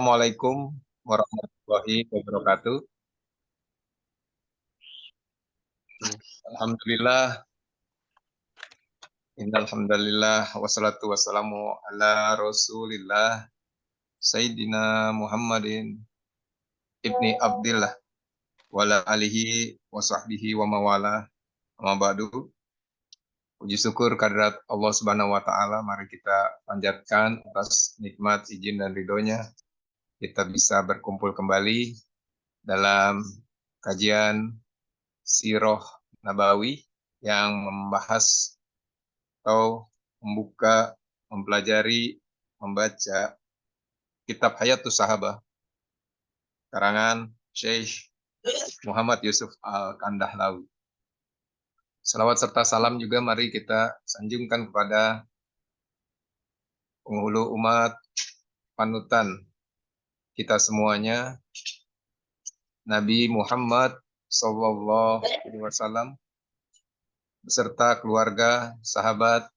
Assalamualaikum warahmatullahi wabarakatuh. Alhamdulillah, innalhamdulillah, wassalatu wassalamu ala rasulillah, Sayyidina Muhammadin ibni Abdillah, wala alihi wa sahbihi wa mawala, amma ba'du. Puji syukur kehadirat Allah Subhanahu wa Ta'ala, mari kita panjatkan atas nikmat, izin, dan ridhonya. Kita bisa berkumpul kembali dalam kajian Sirah Nabawi yang membahas atau membuka, mempelajari, membaca kitab Hayatus Sahabah karangan Syekh Muhammad Yusuf Al-Kandahlawi. Salawat serta salam juga mari kita sanjungkan kepada penghulu umat, panutan kita semuanya, Nabi Muhammad Sallallahu Alaihi Wasallam, beserta keluarga, sahabat,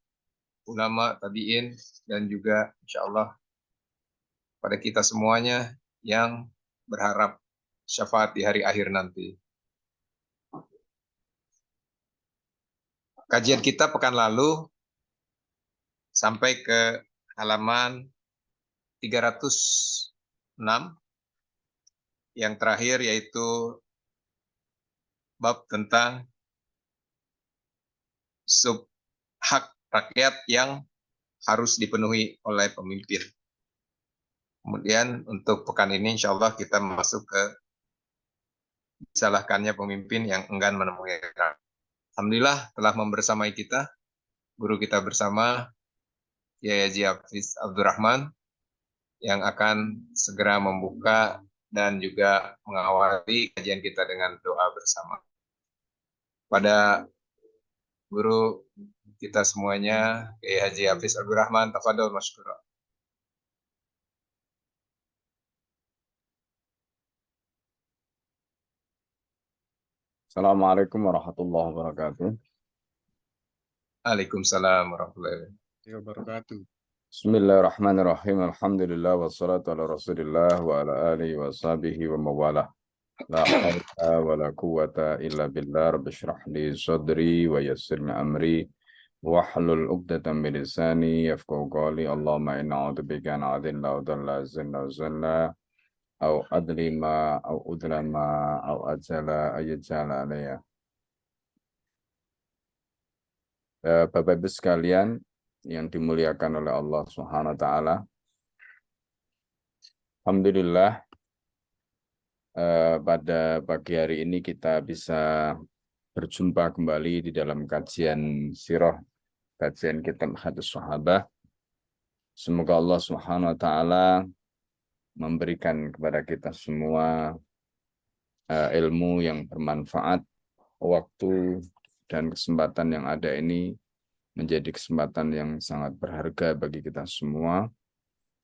ulama, tabi'in, dan juga insya Allah pada kita semuanya yang berharap syafaat di hari akhir nanti. Kajian kita pekan lalu sampai ke halaman 306, yang terakhir yaitu bab tentang hak rakyat yang harus dipenuhi oleh pemimpin. Kemudian untuk pekan ini insya Allah kita masuk ke disalahkannya pemimpin yang enggan menemui rakyat. Alhamdulillah telah membersamai kita, guru kita bersama, Kiai Haji Hafiz Abdurrahman, yang akan segera membuka dan juga mengawali kajian kita dengan doa bersama. Pada guru kita semuanya, Kiai Haji Hafiz Abdurrahman, tafadhol masykurah. Assalamualaikum warahmatullahi wabarakatuh. Waalaikumsalam warahmatullahi wabarakatuh. Bismillahirrahmanirrahim. Alhamdulillah wassalatu ala Rasulillah wa ala alihi wa sahbihi wa mawalah. La haula wa la quwwata illa billah. Rabbi shrah li sadri wa yassir li amri wahlul 'uqdatam min lisani yafqahu qawli. Allahumma inna a'udzubika an adilla wa dalla zilla wa zalla au adlima au udlama au ajala ayjala alayya. Bapak Ibu sekalian yang dimuliakan oleh Allah Subhanahu wa taala. Alhamdulillah pada pagi hari ini kita bisa berjumpa kembali di dalam kajian sirah, kajian kitab Hayatus Sahabah. Semoga Allah Subhanahu wa taala memberikan kepada kita semua ilmu yang bermanfaat, waktu dan kesempatan yang ada ini menjadi kesempatan yang sangat berharga bagi kita semua,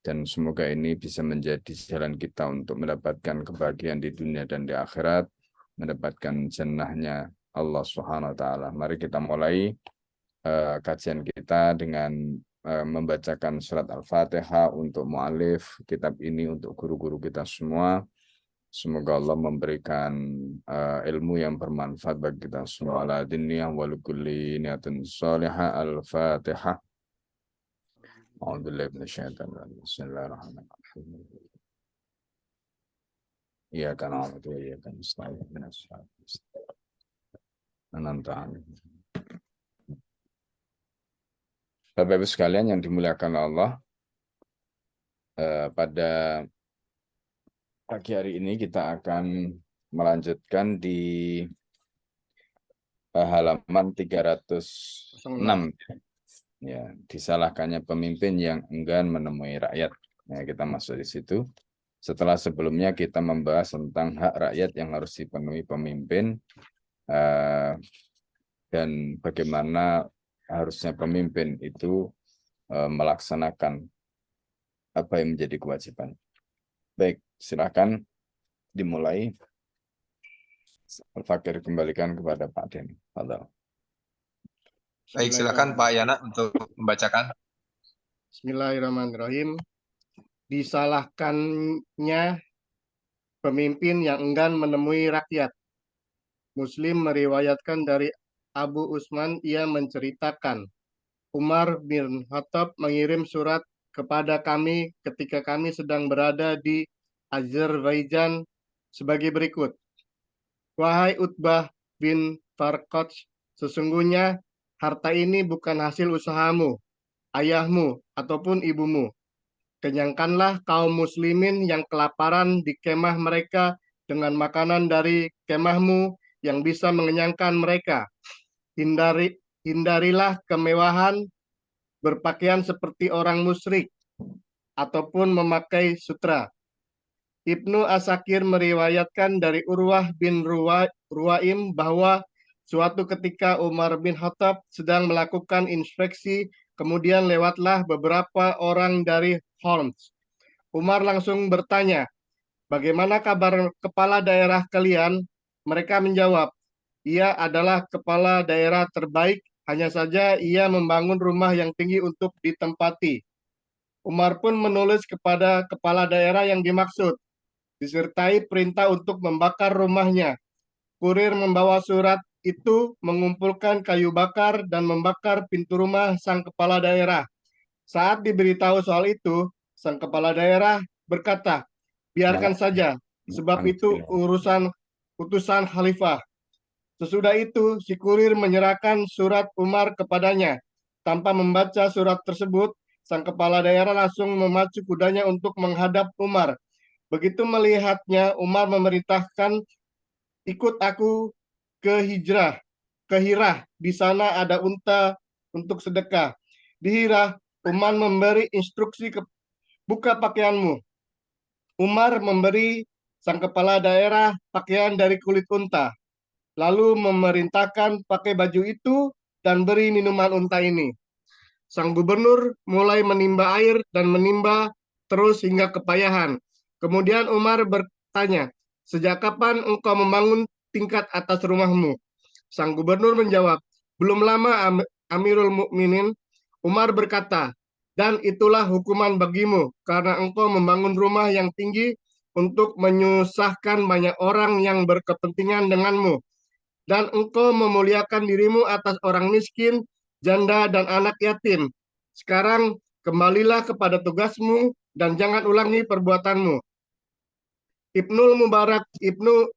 dan semoga ini bisa menjadi jalan kita untuk mendapatkan kebahagiaan di dunia dan di akhirat, mendapatkan jannahnya Allah Subhanahu wa taala. Mari kita mulai kajian kita dengan membacakan surat Al-Fatihah untuk mu'alif kitab ini, untuk guru-guru kita semua. Semoga Allah memberikan ilmu yang bermanfaat bagi kita semua. Ala diniyah wa likulli niyatin salihah. Al-Fatihah. A'udzubillahi minasyaitonir rajim. Bismillahirrahmanirrahim. Iyyaka na'budu wa iyyaka nasta'in. Ihdinas siratal mustaqim. Bapak Ibu sekalian yang dimuliakan Allah, pada pagi hari ini kita akan melanjutkan di halaman 306. Ya, disalahkannya pemimpin yang enggan menemui rakyat. Ya, kita masuk di situ. Setelah sebelumnya kita membahas tentang hak rakyat yang harus dipenuhi pemimpin, dan bagaimana harusnya pemimpin itu melaksanakan apa yang menjadi kewajiban. Baik, silakan dimulai. Al-Fakir kembalikan kepada Pak Den. Baik, silakan Pak Yana untuk membacakan. Bismillahirrahmanirrahim. disalahkannya pemimpin yang enggan menemui rakyat. Muslim meriwayatkan dari Abu Usman, ia menceritakan, Umar bin Khattab mengirim surat kepada kami ketika kami sedang berada di Azerbaijan sebagai berikut. Wahai Utbah bin Farqad, sesungguhnya harta ini bukan hasil usahamu, ayahmu, ataupun ibumu. Kenyangkanlah kaum muslimin yang kelaparan di kemah mereka dengan makanan dari kemahmu yang bisa mengenyangkan mereka. Hindarilah kemewahan berpakaian seperti orang musyrik ataupun memakai sutra. Ibnu Asakir meriwayatkan dari Urwah bin Ruwaim bahwa suatu ketika Umar bin Khattab sedang melakukan inspeksi, kemudian lewatlah beberapa orang dari Homs. Umar langsung bertanya, bagaimana kabar kepala daerah kalian? Mereka menjawab, ia adalah kepala daerah terbaik, hanya saja ia membangun rumah yang tinggi untuk ditempati. Umar pun menulis kepada kepala daerah yang dimaksud, disertai perintah untuk membakar rumahnya. Kurir membawa surat itu mengumpulkan kayu bakar dan membakar pintu rumah sang kepala daerah. Saat diberitahu soal itu, sang kepala daerah berkata, biarkan saja, sebab itu utusan khalifah. Sesudah itu, si kurir menyerahkan surat Umar kepadanya. Tanpa membaca surat tersebut, sang kepala daerah langsung memacu kudanya untuk menghadap Umar. Begitu melihatnya, Umar memerintahkan, ikut aku ke Hirah. Di sana ada unta untuk sedekah. Di Hirah, Umar memberi instruksi buka pakaianmu. Umar memberi sang kepala daerah pakaian dari kulit unta, lalu memerintahkan pakai baju itu dan beri minuman unta ini. Sang gubernur mulai menimba air dan menimba terus hingga kepayahan. Kemudian Umar bertanya, sejak kapan engkau membangun tingkat atas rumahmu? Sang gubernur menjawab, belum lama Amirul Mukminin. Umar berkata, dan itulah hukuman bagimu, karena engkau membangun rumah yang tinggi untuk menyusahkan banyak orang yang berkepentingan denganmu. Dan engkau memuliakan dirimu atas orang miskin, janda, dan anak yatim. Sekarang kembalilah kepada tugasmu dan jangan ulangi perbuatanmu. Ibnul Mubarak, Ibnu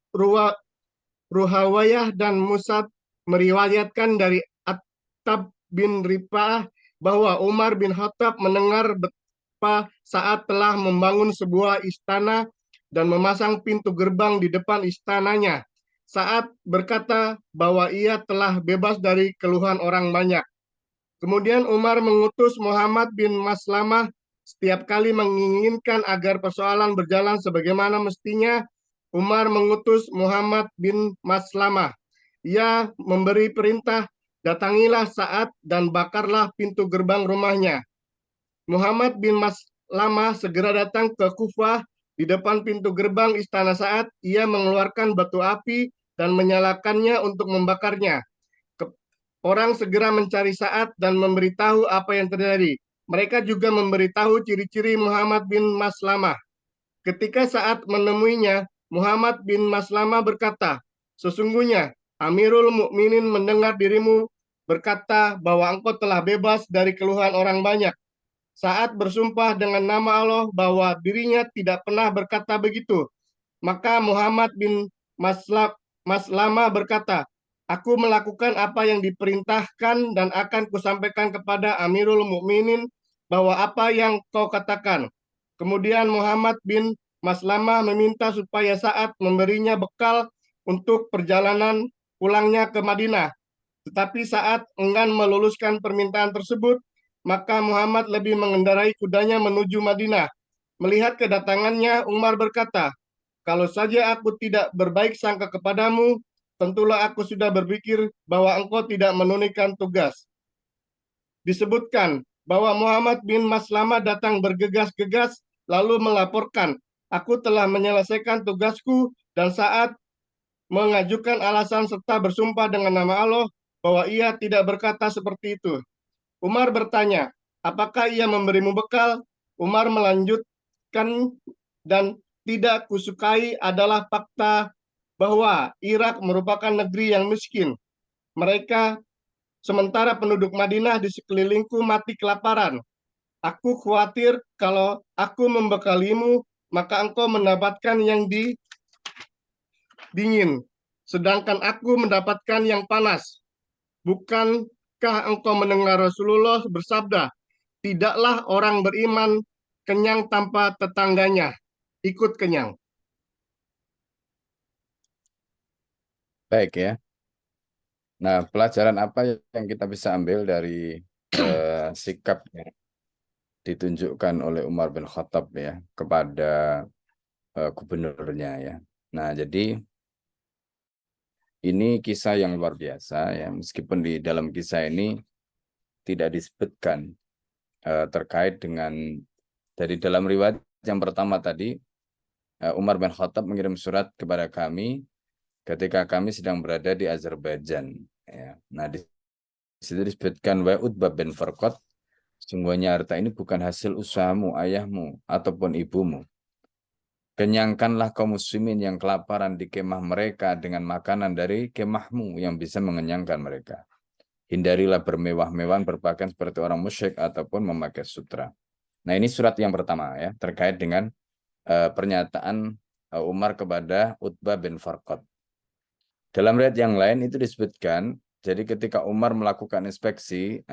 Ruhawayah, dan Musab meriwayatkan dari Attab bin Rifa'ah bahwa Umar bin Khattab mendengar betapa saat telah membangun sebuah istana dan memasang pintu gerbang di depan istananya. Saat berkata bahwa ia telah bebas dari keluhan orang banyak. Kemudian Umar mengutus Muhammad bin Maslamah setiap kali menginginkan agar persoalan berjalan sebagaimana mestinya. Umar mengutus Muhammad bin Maslamah. Ia memberi perintah, datangilah saat dan bakarlah pintu gerbang rumahnya. Muhammad bin Maslamah segera datang ke Kufah. Di depan pintu gerbang istana saat ia mengeluarkan batu api dan menyalakannya untuk membakarnya. Orang segera mencari saat dan memberitahu apa yang terjadi. Mereka juga memberitahu ciri-ciri Muhammad bin Maslamah. Ketika saat menemuinya, Muhammad bin Maslamah berkata, sesungguhnya Amirul Mukminin mendengar dirimu berkata bahwa engkau telah bebas dari keluhan orang banyak. Saat bersumpah dengan nama Allah bahwa dirinya tidak pernah berkata begitu. Maka Muhammad bin Maslamah berkata, aku melakukan apa yang diperintahkan dan akan kusampaikan kepada Amirul Mukminin bahwa apa yang kau katakan. Kemudian Muhammad bin Maslamah meminta supaya saat memberinya bekal untuk perjalanan pulangnya ke Madinah. Tetapi saat enggan meluluskan permintaan tersebut, maka Muhammad lebih mengendarai kudanya menuju Madinah. Melihat kedatangannya, Umar berkata, kalau saja aku tidak berbaik sangka kepadamu, tentulah aku sudah berpikir bahwa engkau tidak menunaikan tugas. Disebutkan bahwa Muhammad bin Maslamah datang bergegas-gegas lalu melaporkan, aku telah menyelesaikan tugasku, dan saat mengajukan alasan serta bersumpah dengan nama Allah bahwa ia tidak berkata seperti itu. Umar bertanya, apakah ia memberimu bekal? Umar kutakutkan dan tidak kusukai adalah fakta bahwa Irak merupakan negeri yang miskin. Mereka, sementara penduduk Madinah di sekelilingku mati kelaparan. Aku khawatir kalau aku membekalimu, maka engkau mendapatkan yang dingin, sedangkan aku mendapatkan yang panas. Bukankah engkau mendengar Rasulullah bersabda, tidaklah orang beriman kenyang tanpa tetangganya ikut kenyang. Baik ya. Nah, pelajaran apa yang kita bisa ambil dari sikap yang ditunjukkan oleh Umar bin Khattab ya kepada gubernurnya ya. Nah, jadi ini kisah yang luar biasa ya, meskipun di dalam kisah ini tidak disebutkan terkait dengan dari dalam riwayat yang pertama tadi, Umar bin Khattab mengirim surat kepada kami ketika kami sedang berada di Azerbaijan. Ya. Nah, di situ disebutkan wa Utbah bin Farqad, sungguhnya harta ini bukan hasil usahamu, ayahmu, ataupun ibumu. Kenyangkanlah kaum muslimin yang kelaparan di kemah mereka dengan makanan dari kemahmu yang bisa mengenyangkan mereka. Hindarilah bermewah-mewahan berpakaian seperti orang musyrik ataupun memakai sutra. Nah, ini surat yang pertama ya, terkait dengan pernyataan Umar kepada Utbah bin Farqad. Dalam riwayat yang lain itu disebutkan, jadi ketika Umar melakukan inspeksi,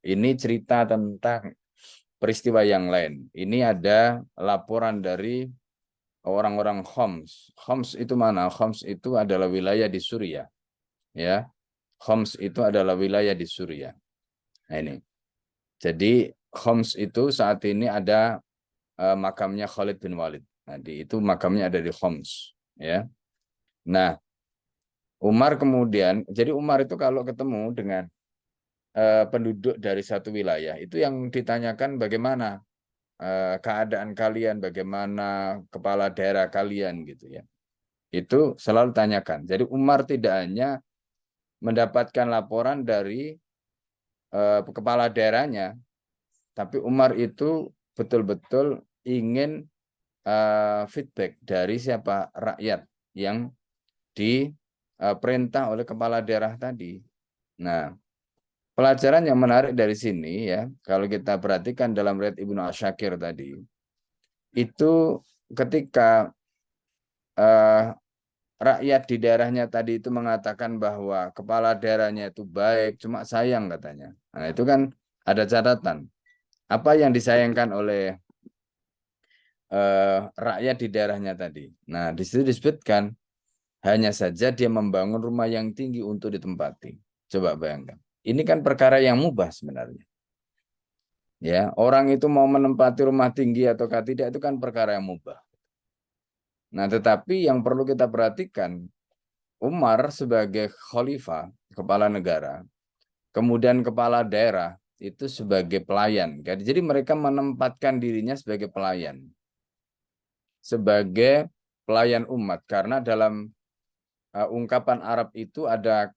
ini cerita tentang peristiwa yang lain. Ini ada laporan dari orang-orang Homs. Homs itu mana? Homs itu adalah wilayah di Suriah. Ya. Homs itu adalah wilayah di Suriah. Nah, ini. Jadi Homs itu saat ini ada makamnya Khalid bin Walid. Nah, itu makamnya ada di Homs, ya. Nah, Umar kemudian, jadi Umar itu kalau ketemu dengan penduduk dari satu wilayah, itu yang ditanyakan bagaimana keadaan kalian, bagaimana kepala daerah kalian gitu ya. Itu selalu tanyakan. Jadi Umar tidak hanya mendapatkan laporan dari kepala daerahnya, tapi Umar itu betul-betul ingin feedback dari siapa, rakyat yang diperintah oleh kepala daerah tadi. Nah, pelajaran yang menarik dari sini ya, kalau kita perhatikan dalam riwayat Ibnu Asyakir tadi, itu ketika rakyat di daerahnya tadi itu mengatakan bahwa kepala daerahnya itu baik, cuma sayang katanya. Nah, itu kan ada catatan. Apa yang disayangkan oleh rakyat di daerahnya tadi. Nah, di situ disebutkan hanya saja dia membangun rumah yang tinggi untuk ditempati. Coba bayangkan. Ini kan perkara yang mubah sebenarnya. Ya, orang itu mau menempati rumah tinggi ataukah tidak itu kan perkara yang mubah. Nah, tetapi yang perlu kita perhatikan, Umar sebagai khalifah, kepala negara, kemudian kepala daerah itu sebagai pelayan. Jadi mereka menempatkan dirinya sebagai pelayan. Sebagai pelayan umat, karena dalam ungkapan Arab itu ada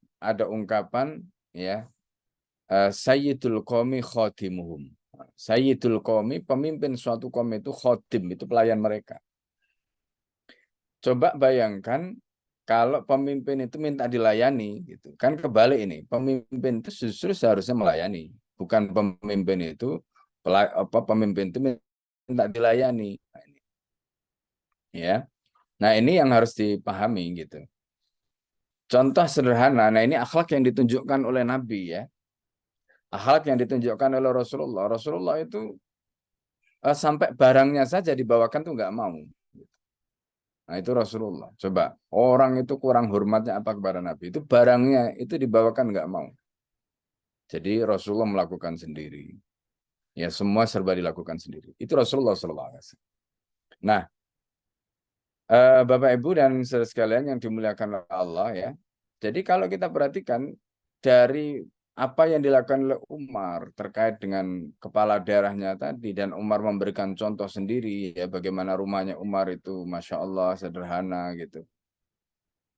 ungkapan ya, Sayyidul Qaumi khadimuhum. Sayyidul Qaumi, pemimpin suatu kaum itu khadim, itu pelayan mereka. Coba bayangkan kalau pemimpin itu minta dilayani gitu. Kan kebalik ini. Pemimpin itu justru seharusnya melayani, bukan pemimpin itu pemimpin itu minta dilayani. Nah, ini. Ya. Nah, ini yang harus dipahami gitu. Contoh sederhana, nah ini akhlak yang ditunjukkan oleh Nabi ya. Akhlak yang ditunjukkan oleh Rasulullah. Rasulullah itu sampai barangnya saja dibawakan tuh nggak mau. Nah itu Rasulullah. Coba, orang itu kurang hormatnya apa kepada Nabi? Itu barangnya itu dibawakan nggak mau. Jadi Rasulullah melakukan sendiri. Ya semua serba dilakukan sendiri. Itu Rasulullah SAW. Nah, Bapak Ibu dan saudara sekalian yang dimuliakan oleh Allah ya. Jadi kalau kita perhatikan dari apa yang dilakukan oleh Umar terkait dengan kepala daerahnya tadi, dan Umar memberikan contoh sendiri ya bagaimana rumahnya Umar itu Masya Allah sederhana gitu.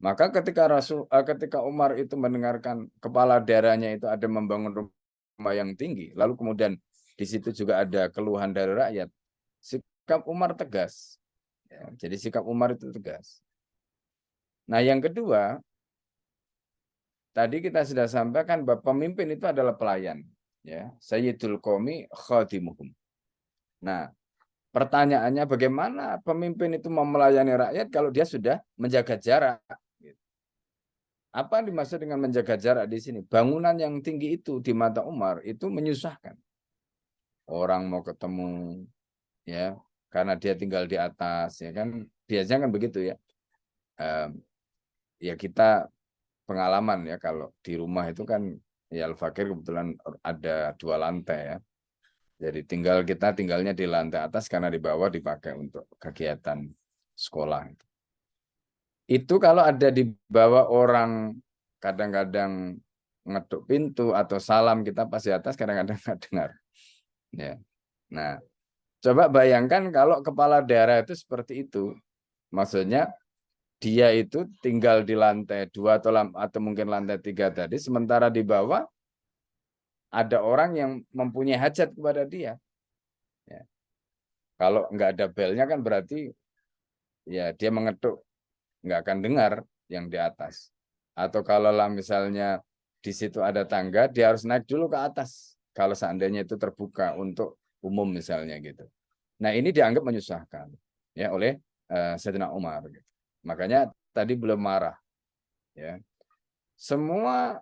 Maka ketika Umar itu mendengarkan kepala daerahnya itu ada membangun rumah yang tinggi, lalu kemudian di situ juga ada keluhan dari rakyat, sikap Umar tegas. Ya, jadi sikap Umar itu tegas. Nah, yang kedua, tadi kita sudah sampaikan bahwa pemimpin itu adalah pelayan. Ya, Sayyidul Qaumi khadimuhum. Nah, pertanyaannya bagaimana pemimpin itu mau melayani rakyat kalau dia sudah menjaga jarak? Apa dimaksud dengan menjaga jarak di sini? Bangunan yang tinggi itu di mata Umar itu menyusahkan. Orang mau ketemu, ya, karena dia tinggal di atas, ya kan? Biasanya kan begitu ya. Ya kita pengalaman ya kalau di rumah itu kan ya Al-Fakir kebetulan ada 2 lantai ya. Jadi kita tinggalnya di lantai atas karena di bawah dipakai untuk kegiatan sekolah. Itu kalau ada di bawah orang kadang-kadang ngeduk pintu atau salam kita pas di atas kadang-kadang nggak dengar. Ya. Nah, coba bayangkan kalau kepala daerah itu seperti itu. Maksudnya dia itu tinggal di lantai 2 atau mungkin lantai 3 tadi, sementara di bawah ada orang yang mempunyai hajat kepada dia. Ya. Kalau nggak ada belnya kan berarti ya dia mengetuk, nggak akan dengar yang di atas. Atau kalau lah misalnya di situ ada tangga, dia harus naik dulu ke atas. Kalau seandainya itu terbuka untuk umum misalnya gitu. Nah ini dianggap menyusahkan ya oleh Sayyidina Umar. Gitu. Makanya tadi belum marah. Ya, semua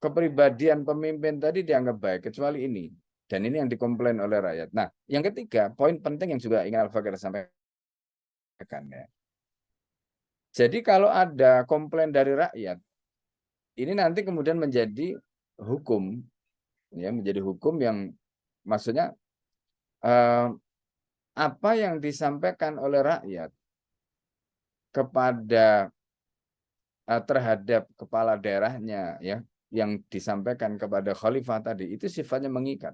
kepribadian pemimpin tadi dianggap baik kecuali ini. Dan ini yang dikomplain oleh rakyat. Nah, yang ketiga, poin penting yang juga ingin Al-Fakir sampaikan ya. Jadi kalau ada komplain dari rakyat, ini nanti kemudian menjadi hukum, ya menjadi hukum yang maksudnya apa yang disampaikan oleh rakyat kepada terhadap kepala daerahnya, ya yang disampaikan kepada khalifah tadi itu sifatnya mengikat.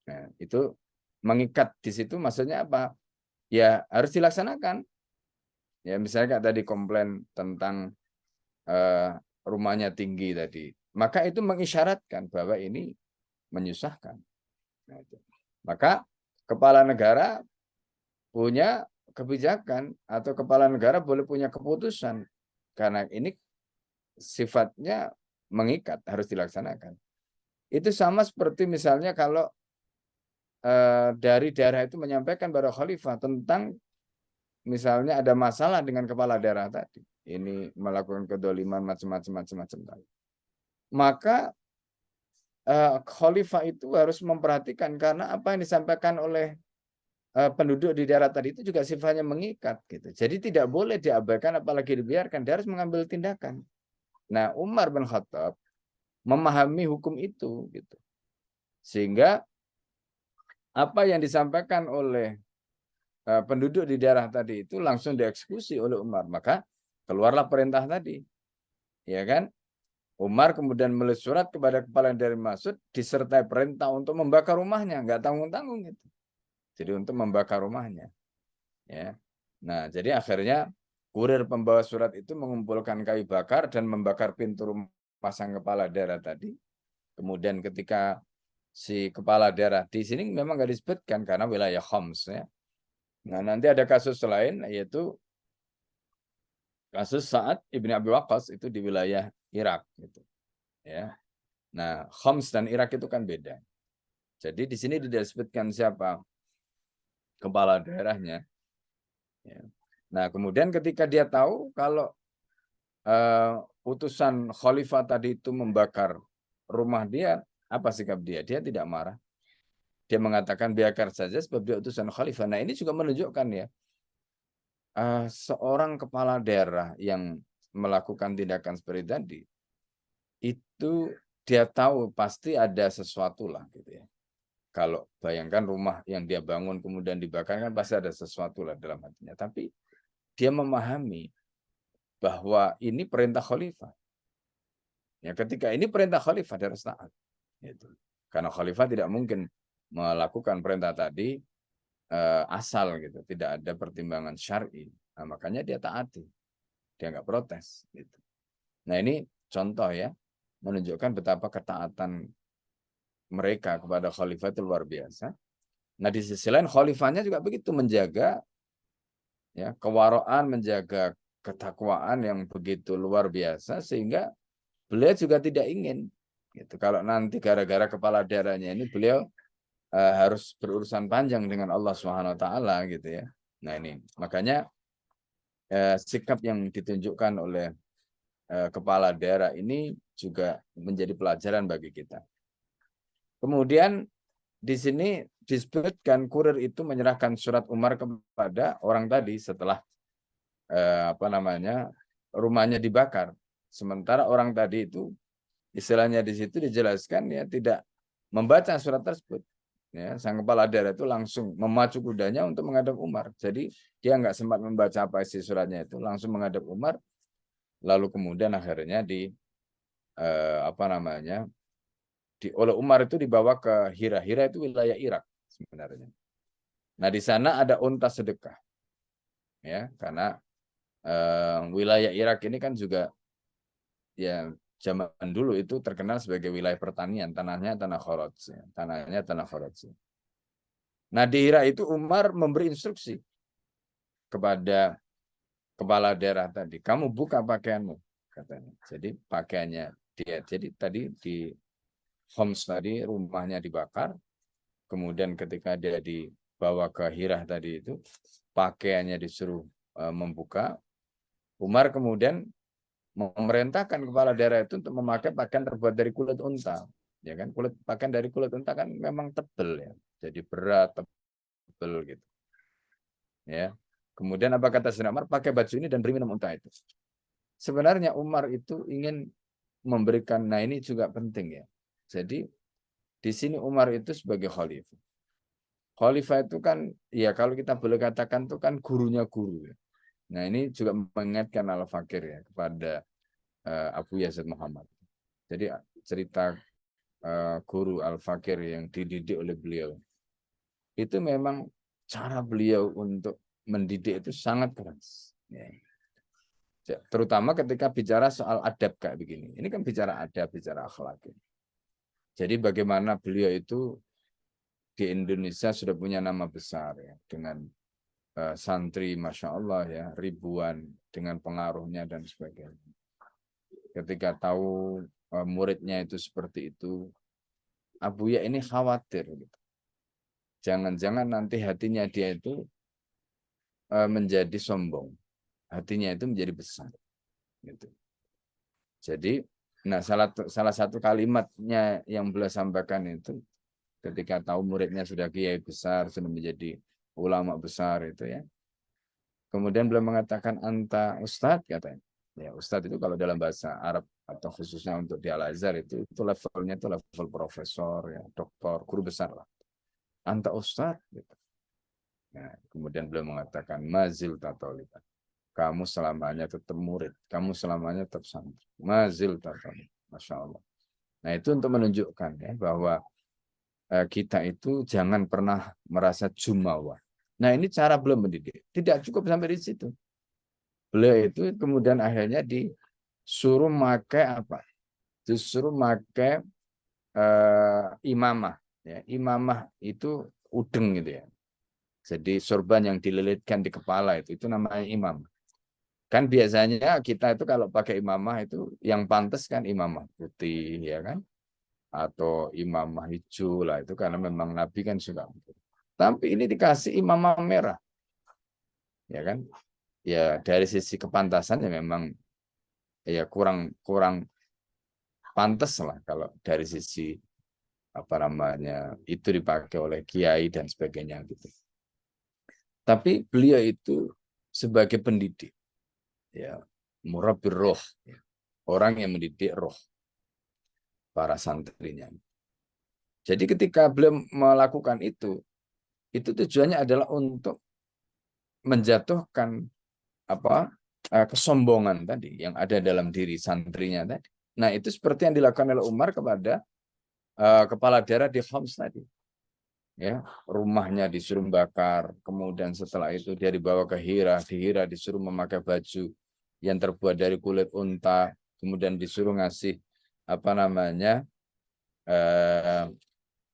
Nah, itu mengikat di situ maksudnya apa? Ya harus dilaksanakan. Ya misalnya kayak tadi komplain tentang rumahnya tinggi tadi, maka itu mengisyaratkan bahwa ini menyusahkan. Nah, itu. Maka kepala negara punya kebijakan atau kepala negara boleh punya keputusan karena ini sifatnya mengikat, harus dilaksanakan. Itu sama seperti misalnya kalau dari daerah itu menyampaikan pada khalifah tentang misalnya ada masalah dengan kepala daerah tadi, ini melakukan kedoliman macam-macam tadi. Maka khalifah itu harus memperhatikan karena apa yang disampaikan oleh penduduk di daerah tadi itu juga sifatnya mengikat gitu. Jadi tidak boleh diabaikan apalagi dibiarkan, dia harus mengambil tindakan. Nah, Umar bin Khattab memahami hukum itu gitu. Sehingga apa yang disampaikan oleh penduduk di daerah tadi itu langsung dieksekusi oleh Umar. Maka keluarlah perintah tadi. Ya kan? Umar kemudian menulis surat kepada kepala daerah Mas'ud disertai perintah untuk membakar rumahnya, nggak tanggung-tanggung gitu. Jadi untuk membakar rumahnya. Ya. Nah, jadi akhirnya kurir pembawa surat itu mengumpulkan kayu bakar dan membakar pintu rumah sang kepala daerah tadi. Kemudian ketika si kepala daerah di sini memang nggak disebutkan karena wilayah Homs ya. Nah, nanti ada kasus lain yaitu kasus Sa'ad ibni Abi Waqqas itu di wilayah Irak gitu. Ya. Nah, Homs dan Irak itu kan beda. Jadi di sini tidak disebutkan siapa kepala daerahnya. Ya. Nah, kemudian ketika dia tahu kalau utusan khalifah tadi itu membakar rumah dia, apa sikap dia? Dia tidak marah. Dia mengatakan biarkan saja sebab dia utusan khalifah. Nah, ini juga menunjukkan ya, seorang kepala daerah yang melakukan tindakan seperti tadi, itu dia tahu pasti ada sesuatu lah gitu ya. Kalau bayangkan rumah yang dia bangun kemudian dibakar kan pasti ada sesuatu lah dalam hatinya. Tapi dia memahami bahwa ini perintah khalifah. Ya, ketika ini perintah khalifah dia harus taat. Gitu. Karena khalifah tidak mungkin melakukan perintah tadi asal gitu, tidak ada pertimbangan syar'i. Nah, makanya dia taati, dia nggak protes. Gitu. Nah ini contoh ya, menunjukkan betapa ketaatan mereka kepada khalifah itu luar biasa. Nah di sisi lain khalifahnya juga begitu, menjaga ya kewaraan, menjaga ketakwaan yang begitu luar biasa, sehingga beliau juga tidak ingin gitu kalau nanti gara-gara kepala daerahnya ini beliau harus berurusan panjang dengan Allah Subhanahu wa taala gitu ya. Nah ini makanya sikap yang ditunjukkan oleh kepala daerah ini juga menjadi pelajaran bagi kita. Kemudian di sini disebutkan kurir itu menyerahkan surat Umar kepada orang tadi setelah rumahnya dibakar. Sementara orang tadi itu istilahnya di situ dijelaskan ya tidak membaca surat tersebut. Ya, sang kepala daerah itu langsung memacu kudanya untuk menghadap Umar. Jadi dia nggak sempat membaca apa isi suratnya itu, langsung menghadap Umar. Lalu kemudian akhirnya oleh Umar itu dibawa ke Hira. Hira itu wilayah Irak sebenarnya. Nah di sana ada unta sedekah, ya karena wilayah Irak ini kan juga ya zaman dulu itu terkenal sebagai wilayah pertanian, tanahnya tanah Kharaj, ya. Tanahnya tanah Kharaj. Nah di Hira itu Umar memberi instruksi kepada kepala daerah tadi, kamu buka pakaianmu, katanya. Jadi pakaiannya dia, jadi tadi di Homs tadi rumahnya dibakar, kemudian ketika dia dibawa ke Hirah tadi itu pakaiannya disuruh membuka. Umar kemudian memerintahkan kepala daerah itu untuk memakai pakaian terbuat dari kulit unta, ya kan, pakaian dari kulit unta kan memang tebel ya, jadi berat, tebel gitu ya. Kemudian apa kata Sayyidina Umar, pakai baju ini dan beri minum unta itu. Sebenarnya Umar itu ingin memberikan, nah ini juga penting ya, jadi di sini Umar itu sebagai khalifah. Khalifah itu kan, ya kalau kita boleh katakan itu kan gurunya guru. Nah ini juga mengingatkan Al-Fakir ya kepada Abu Yazid Muhammad. Jadi cerita guru Al-Fakir yang dididik oleh beliau, itu memang cara beliau untuk mendidik itu sangat keras. Ya. Terutama ketika bicara soal adab kayak begini. Ini kan bicara adab, bicara akhlak. Jadi bagaimana beliau itu di Indonesia sudah punya nama besar ya, dengan santri Masya Allah ya, ribuan dengan pengaruhnya dan sebagainya. Ketika tahu muridnya itu seperti itu, Abuya ini khawatir gitu. Jangan-jangan nanti hatinya dia itu menjadi sombong, hatinya itu menjadi besar gitu. Jadi nah salah satu kalimatnya yang beliau sampaikan itu ketika tahu muridnya sudah kiai besar, sudah menjadi ulama besar itu ya. Kemudian beliau mengatakan anta ustadz, katanya. Ya, ustadz itu kalau dalam bahasa Arab atau khususnya untuk di Al-Azhar itu levelnya itu level profesor ya, doktor, guru besar lah. Anta ustadz gitu. Nah, kemudian beliau mengatakan mazil tatolita. Kamu selamanya tetap murid, kamu selamanya tetap santri. Mazil tatolita. Masya Allah. Nah, itu untuk menunjukkan ya bahwa kita itu jangan pernah merasa jumawa. Nah, ini cara belum mendidik. Tidak cukup sampai di situ. Beliau itu kemudian akhirnya disuruh pakai apa? Disuruh pakai imamah. Ya, imamah itu udeng gitu ya. Jadi sorban yang dililitkan di kepala itu namanya imam. Kan biasanya kita itu kalau pakai imamah itu yang pantas kan imamah putih ya kan, atau imamah hijau lah, itu karena memang Nabi kan suka. Tapi ini dikasih imamah merah, ya kan? Ya dari sisi kepantasan ya memang ya kurang pantas lah kalau dari sisi itu dipakai oleh kiai dan sebagainya gitu. Tapi beliau itu sebagai pendidik, ya murabbir roh, ya, orang yang mendidik roh para santrinya. Jadi ketika beliau melakukan itu tujuannya adalah untuk menjatuhkan kesombongan tadi yang ada dalam diri santrinya tadi. Nah itu seperti yang dilakukan oleh Umar kepada kepala daerah di Homs tadi. Ya, rumahnya disuruh bakar, kemudian setelah itu dia dibawa ke Hira, di Hira disuruh memakai baju yang terbuat dari kulit unta, kemudian disuruh ngasih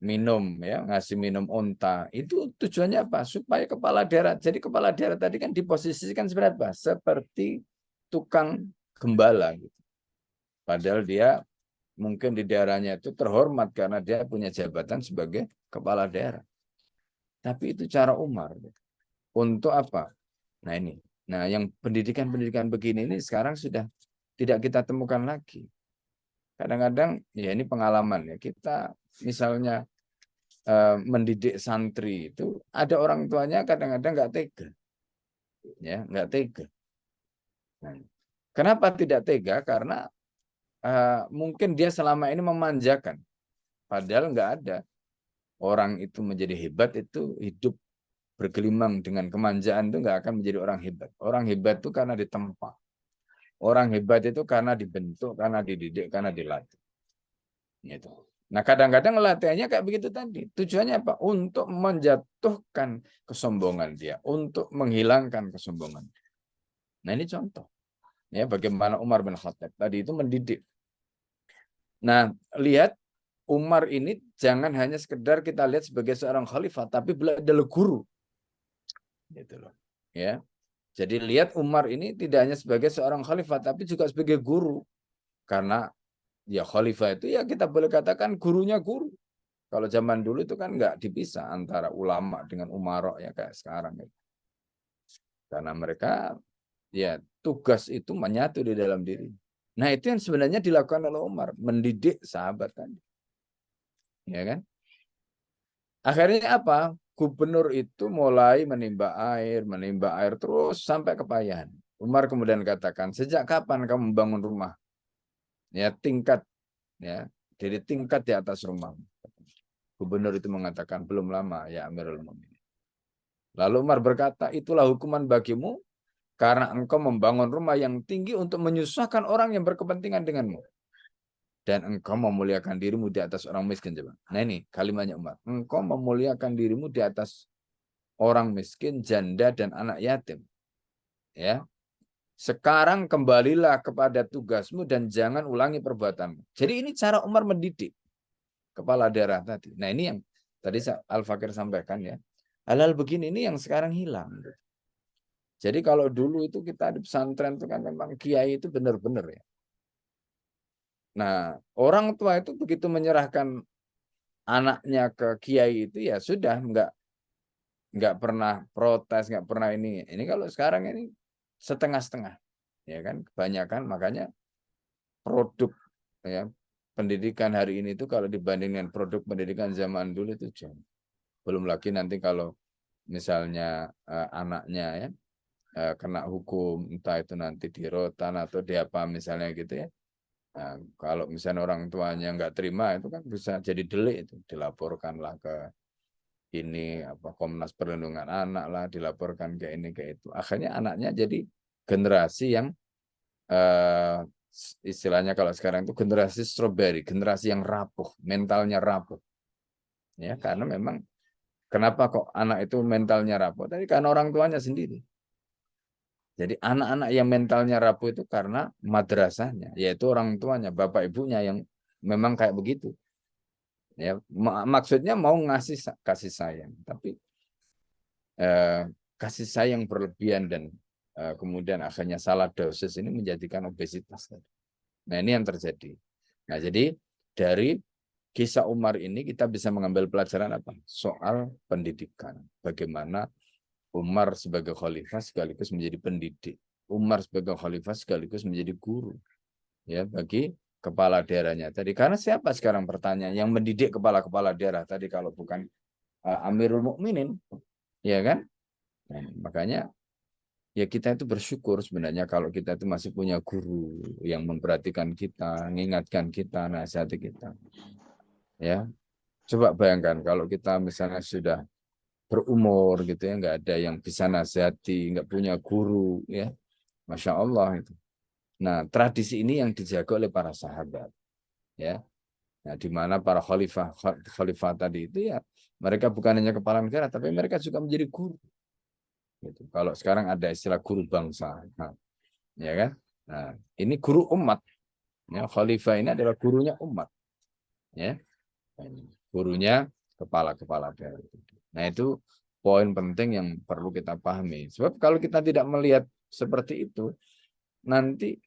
minum, ya, ngasih minum unta. Itu tujuannya apa? Supaya kepala daerah. Jadi kepala daerah tadi kan diposisikan sebenarnya apa? Seperti tukang gembala gitu. Padahal dia mungkin di daerahnya itu terhormat karena dia punya jabatan sebagai kepala daerah. Tapi itu cara Umar. Untuk apa? Nah ini. Nah yang pendidikan-pendidikan begini ini sekarang sudah tidak kita temukan lagi. Kadang-kadang ya ini pengalaman ya. Kita misalnya mendidik santri itu ada orang tuanya kadang-kadang nggak tega. Ya, nggak tega. Nah, kenapa tidak tega? Karena mungkin dia selama ini memanjakan. Padahal nggak ada. Orang itu menjadi hebat itu hidup bergelimang dengan kemanjaan itu nggak akan menjadi orang hebat. Orang hebat itu karena ditempa. Orang hebat itu karena dibentuk, karena dididik, karena dilatih. Gitu. Nah kadang-kadang latihannya kayak begitu tadi. Tujuannya apa? Untuk menjatuhkan kesombongan dia. Untuk menghilangkan kesombongan. Nah ini contoh. Ya, bagaimana Umar bin Khattab tadi itu mendidik. Nah lihat Umar ini jangan hanya sekedar kita lihat sebagai seorang khalifah. Tapi beliau adalah guru. Gitu loh. Ya. Jadi lihat Umar ini tidak hanya sebagai seorang khalifah. Tapi juga sebagai guru. Karena ya khalifah itu ya kita boleh katakan gurunya guru. Kalau zaman dulu itu kan nggak dipisah antara ulama dengan umarok ya kayak sekarang. Karena mereka ya tugas itu menyatu di dalam diri. Nah itu yang sebenarnya dilakukan oleh Umar, mendidik sahabat tadi. Ya kan? Akhirnya apa? Gubernur itu mulai menimba air terus sampai kepayahan. Umar kemudian katakan, sejak kapan kamu membangun rumah? Ya tingkat, ya, jadi tingkat di atas rumah. Gubernur itu mengatakan belum lama ya Amirul Mukminin. Lalu Umar berkata, itulah hukuman bagimu karena engkau membangun rumah yang tinggi untuk menyusahkan orang yang berkepentingan denganmu. Dan engkau memuliakan dirimu di atas orang miskin. Coba. Nah ini kalimatnya Umar. Engkau memuliakan dirimu di atas orang miskin, janda, dan anak yatim. Ya. Sekarang kembalilah kepada tugasmu dan jangan ulangi perbuatanmu. Jadi ini cara Umar mendidik kepala daerah tadi. Nah ini yang tadi Al-Fakir sampaikan ya. Hal-hal begini ini yang sekarang hilang. Jadi kalau dulu itu kita di pesantren itu kan memang kiai itu benar-benar ya. Nah orang tua itu begitu menyerahkan anaknya ke kiai itu ya sudah nggak pernah protes, nggak pernah ini. Ini kalau sekarang ini setengah-setengah, ya kan? Kebanyakan makanya produk ya pendidikan hari ini itu kalau dibandingkan produk pendidikan zaman dulu itu jauh. Belum lagi nanti kalau misalnya anaknya ya kena hukum entah itu nanti di rotan atau di apa misalnya gitu ya. Nah, kalau misalnya orang tuanya nggak terima itu kan bisa jadi delik itu dilaporkanlah ke ini apa Komnas Perlindungan Anak lah dilaporkan ke ini ke itu. Akhirnya anaknya jadi generasi yang istilahnya kalau sekarang itu generasi strawberry, generasi yang rapuh, mentalnya rapuh. Ya, karena memang kenapa kok anak itu mentalnya rapuh? Tadi karena orang tuanya sendiri. Jadi anak-anak yang mentalnya rapuh itu karena madrasahnya, yaitu orang tuanya, bapak ibunya yang memang kayak begitu. Ya, maksudnya mau ngasih kasih sayang, tapi kasih sayang berlebihan dan kemudian akhirnya salah dosis ini menjadikan obesitas. Nah ini yang terjadi. Nah jadi dari kisah Umar ini kita bisa mengambil pelajaran apa? Soal pendidikan. Bagaimana Umar sebagai khalifah sekaligus menjadi pendidik. Umar sebagai khalifah sekaligus menjadi guru. Ya bagi kepala daerahnya tadi. Karena siapa sekarang pertanyaan yang mendidik kepala-kepala daerah tadi kalau bukan Amirul Mukminin, ya kan? Nah, makanya ya kita itu bersyukur sebenarnya kalau kita itu masih punya guru yang memperhatikan kita, mengingatkan kita, nasihati kita. Ya, coba bayangkan kalau kita misalnya sudah berumur gitu ya, nggak ada yang bisa nasihati, nggak punya guru, ya, Masya Allah itu. Nah, tradisi ini yang dijaga oleh para sahabat, ya. Nah, di mana para khalifah tadi itu ya, mereka bukan hanya kepala negara, tapi mereka juga menjadi guru. Gitu. Kalau sekarang ada istilah guru bangsa, nah, ya kan? Nah, ini guru umat. Ya, khalifah ini adalah gurunya umat. Ya. gurunya kepala-kepala daerah. Nah, itu poin penting yang perlu kita pahami. Sebab kalau kita tidak melihat seperti itu, nanti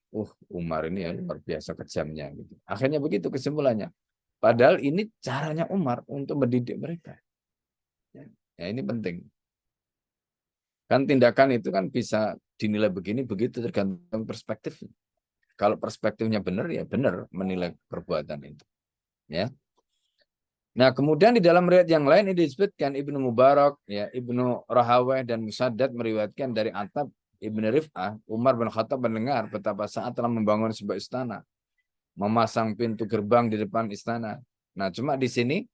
Umar ini ya luar biasa kejamnya gitu. Akhirnya begitu kesimpulannya. Padahal ini caranya Umar untuk mendidik mereka. Ya, ini penting. Kan tindakan itu kan bisa dinilai begini begitu tergantung perspektif. Kalau perspektifnya benar ya benar menilai perbuatan itu. Ya. Nah, kemudian di dalam riwayat yang lain ini disebutkan Ibnu Mubarak, ya Ibnu Rahawayh dan Musaddad meriwayatkan dari Attab Ibnu Rif'ah, Umar bin Khattab mendengar betapa saat telah membangun sebuah istana, memasang pintu gerbang di depan istana. Nah, cuma di sini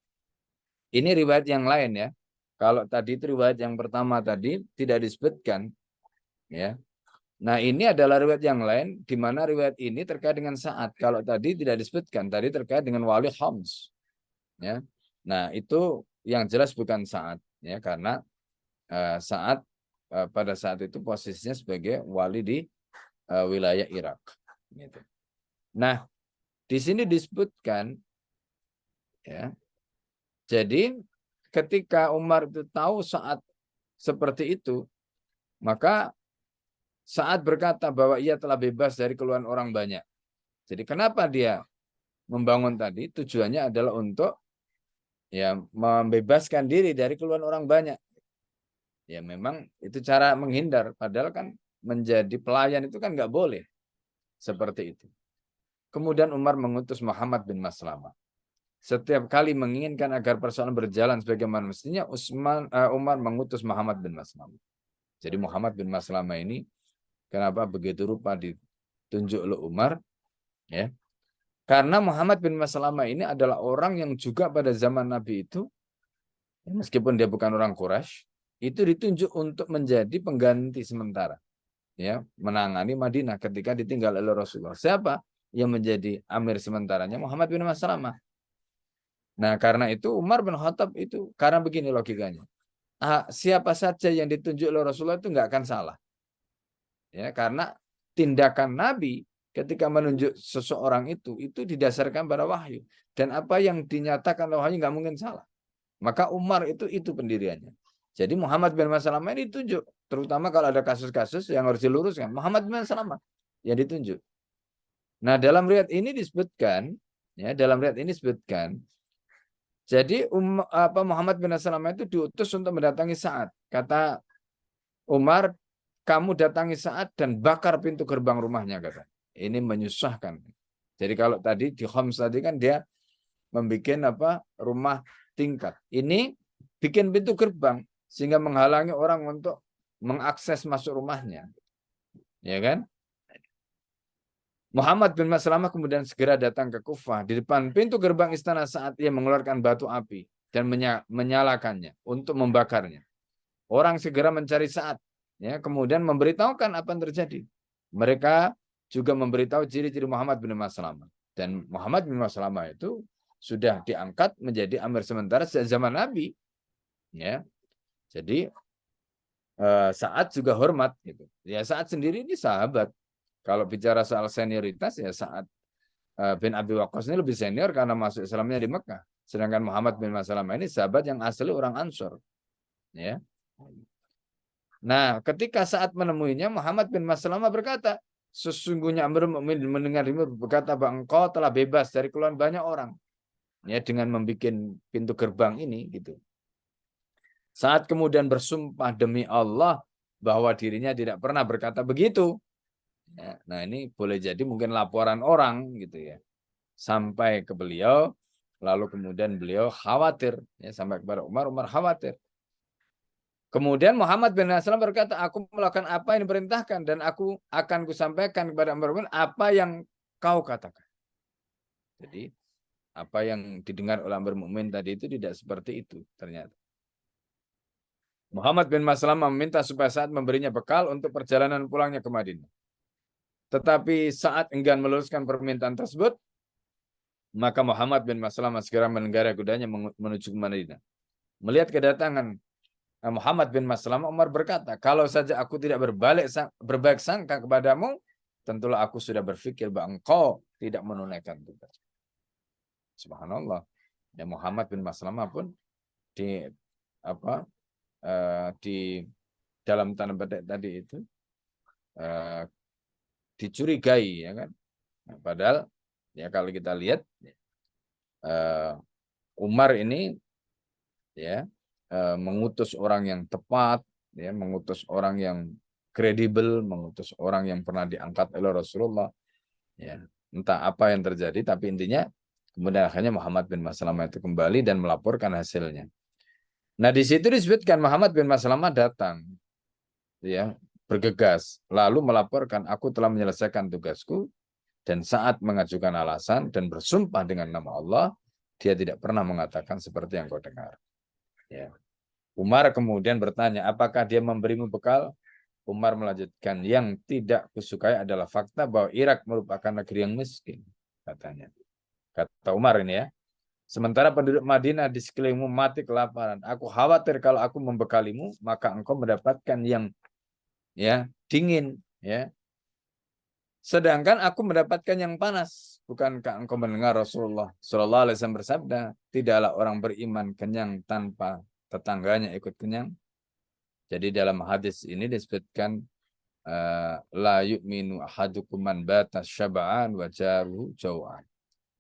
ini riwayat yang lain ya. Kalau tadi itu riwayat yang pertama tadi tidak disebutkan, ya. Nah, ini adalah riwayat yang lain di mana riwayat ini terkait dengan Sa'ad. Kalau tadi tidak disebutkan, tadi terkait dengan wali Homs, ya. Nah, itu yang jelas bukan Sa'ad, ya, karena Sa'ad pada saat itu posisinya sebagai wali di wilayah Irak. Gitu. Nah, di sini disebutkan, ya. Jadi ketika Umar itu tahu saat seperti itu, maka saat berkata bahwa ia telah bebas dari keluhan orang banyak. Jadi kenapa dia membangun tadi? Tujuannya adalah untuk ya membebaskan diri dari keluhan orang banyak. Ya memang itu cara menghindar. Padahal kan menjadi pelayan itu kan nggak boleh seperti itu. Kemudian Umar mengutus Muhammad bin Maslamah. Setiap kali menginginkan agar persoalan berjalan sebagaimana mestinya, Umar mengutus Muhammad bin Maslamah. Jadi Muhammad bin Maslamah ini kenapa begitu rupa ditunjuk oleh Umar? Ya, karena Muhammad bin Maslamah ini adalah orang yang juga pada zaman Nabi itu, meskipun dia bukan orang Quraisy, itu ditunjuk untuk menjadi pengganti sementara, ya, menangani Madinah ketika ditinggal oleh Rasulullah. Siapa yang menjadi amir sementaranya? Muhammad bin Maslamah. Nah, karena itu Umar bin Khattab itu, karena begini logikanya. Siapa saja yang ditunjuk oleh Rasulullah itu nggak akan salah. Ya, karena tindakan Nabi ketika menunjuk seseorang itu didasarkan pada wahyu. Dan apa yang dinyatakan oleh wahyu nggak mungkin salah. Maka Umar itu pendiriannya. Jadi Muhammad bin Maslamah ini ditunjuk. Terutama kalau ada kasus-kasus yang harus diluruskan. Muhammad bin Maslamah yang ditunjuk. Nah, dalam riwayat ini disebutkan, ya, jadi Muhammad bin Maslamah itu diutus untuk mendatangi Sa'ad. Kata Umar, kamu datangi Sa'ad dan bakar pintu gerbang rumahnya, kata. Ini menyusahkan. Jadi kalau tadi di Homs tadi kan dia membuat rumah tingkat. Ini bikin pintu gerbang sehingga menghalangi orang untuk mengakses masuk rumahnya. Ya kan? Muhammad bin Maslamah kemudian segera datang ke Kufah. Di depan pintu gerbang istana saat ia mengeluarkan batu api dan menyalakannya untuk membakarnya. Orang segera mencari Sa'ad, ya, kemudian memberitahukan apa yang terjadi. Mereka juga memberitahu ciri-ciri Muhammad bin Maslamah. Dan Muhammad bin Maslamah itu sudah diangkat menjadi amir sementara sejak zaman Nabi. Ya. Jadi Sa'ad juga hormat gitu. Ya, Sa'ad sendiri ini sahabat. Kalau bicara soal senioritas ya Sa'ad bin Abi Waqqas ini lebih senior karena masuk Islamnya di Mekah. Sedangkan Muhammad bin Maslamah ini sahabat yang asli orang Ansor. Ya. Nah, ketika saat menemuinya Muhammad bin Maslamah berkata, sesungguhnya Amirul Mukminin mendengar berkata bahwa engkau telah bebas dari keluhan banyak orang. Ya, dengan membuat pintu gerbang ini gitu. Saat kemudian bersumpah demi Allah bahwa dirinya tidak pernah berkata begitu. Ya, nah, ini boleh jadi mungkin laporan orang gitu ya. Sampai ke beliau, lalu kemudian beliau khawatir ya, sampai kepada Umar khawatir. Kemudian Muhammad bin Maslamah berkata, aku melakukan apa yang diperintahkan dan aku akan kusampaikan kepada Amirul Mukminin apa yang kau katakan. Jadi apa yang didengar oleh Amirul Mukminin tadi itu tidak seperti itu ternyata. Muhammad bin Maslamah meminta supaya saat memberinya bekal untuk perjalanan pulangnya ke Madinah. Tetapi saat enggan meluruskan permintaan tersebut, maka Muhammad bin Maslamah segera menenggarai kudanya menuju ke Madinah. Melihat kedatangan Muhammad bin Maslamah, Umar berkata, kalau saja aku tidak berbaik sangka kepadamu, tentulah aku sudah berpikir bahwa engkau tidak menunaikan tugas. Subhanallah. Ya, Muhammad bin Maslamah pun di apa di dalam tanda petik tadi itu dicurigai, ya kan. Nah, padahal ya kalau kita lihat Umar ini ya mengutus orang yang tepat, ya, mengutus orang yang kredibel, mengutus orang yang pernah diangkat oleh Rasulullah. Ya, entah apa yang terjadi, tapi intinya kemudian akhirnya Muhammad bin Maslamah itu kembali dan melaporkan hasilnya. Nah, di situ disebutkan Muhammad bin Maslamah datang, ya, bergegas, lalu melaporkan, aku telah menyelesaikan tugasku, dan saat mengajukan alasan dan bersumpah dengan nama Allah, dia tidak pernah mengatakan seperti yang kau dengar. Ya. Umar kemudian bertanya, apakah dia memberimu bekal? Umar melanjutkan, yang tidak kusukai adalah fakta bahwa Irak merupakan negeri yang miskin, katanya. Kata Umar ini, ya. Sementara penduduk Madinah di sekelilingmu mati kelaparan. Aku khawatir kalau aku membekalimu, maka engkau mendapatkan yang ya dingin, ya. Sedangkan aku mendapatkan yang panas. Bukankah engkau mendengar Rasulullah Shallallahu Alaihi Wasallam bersabda, tidaklah orang beriman kenyang tanpa tetangganya ikut kenyang. Jadi dalam hadis ini disebutkan la yu'minu ahadukum man bata syaba'an wa jaruhu jau'an.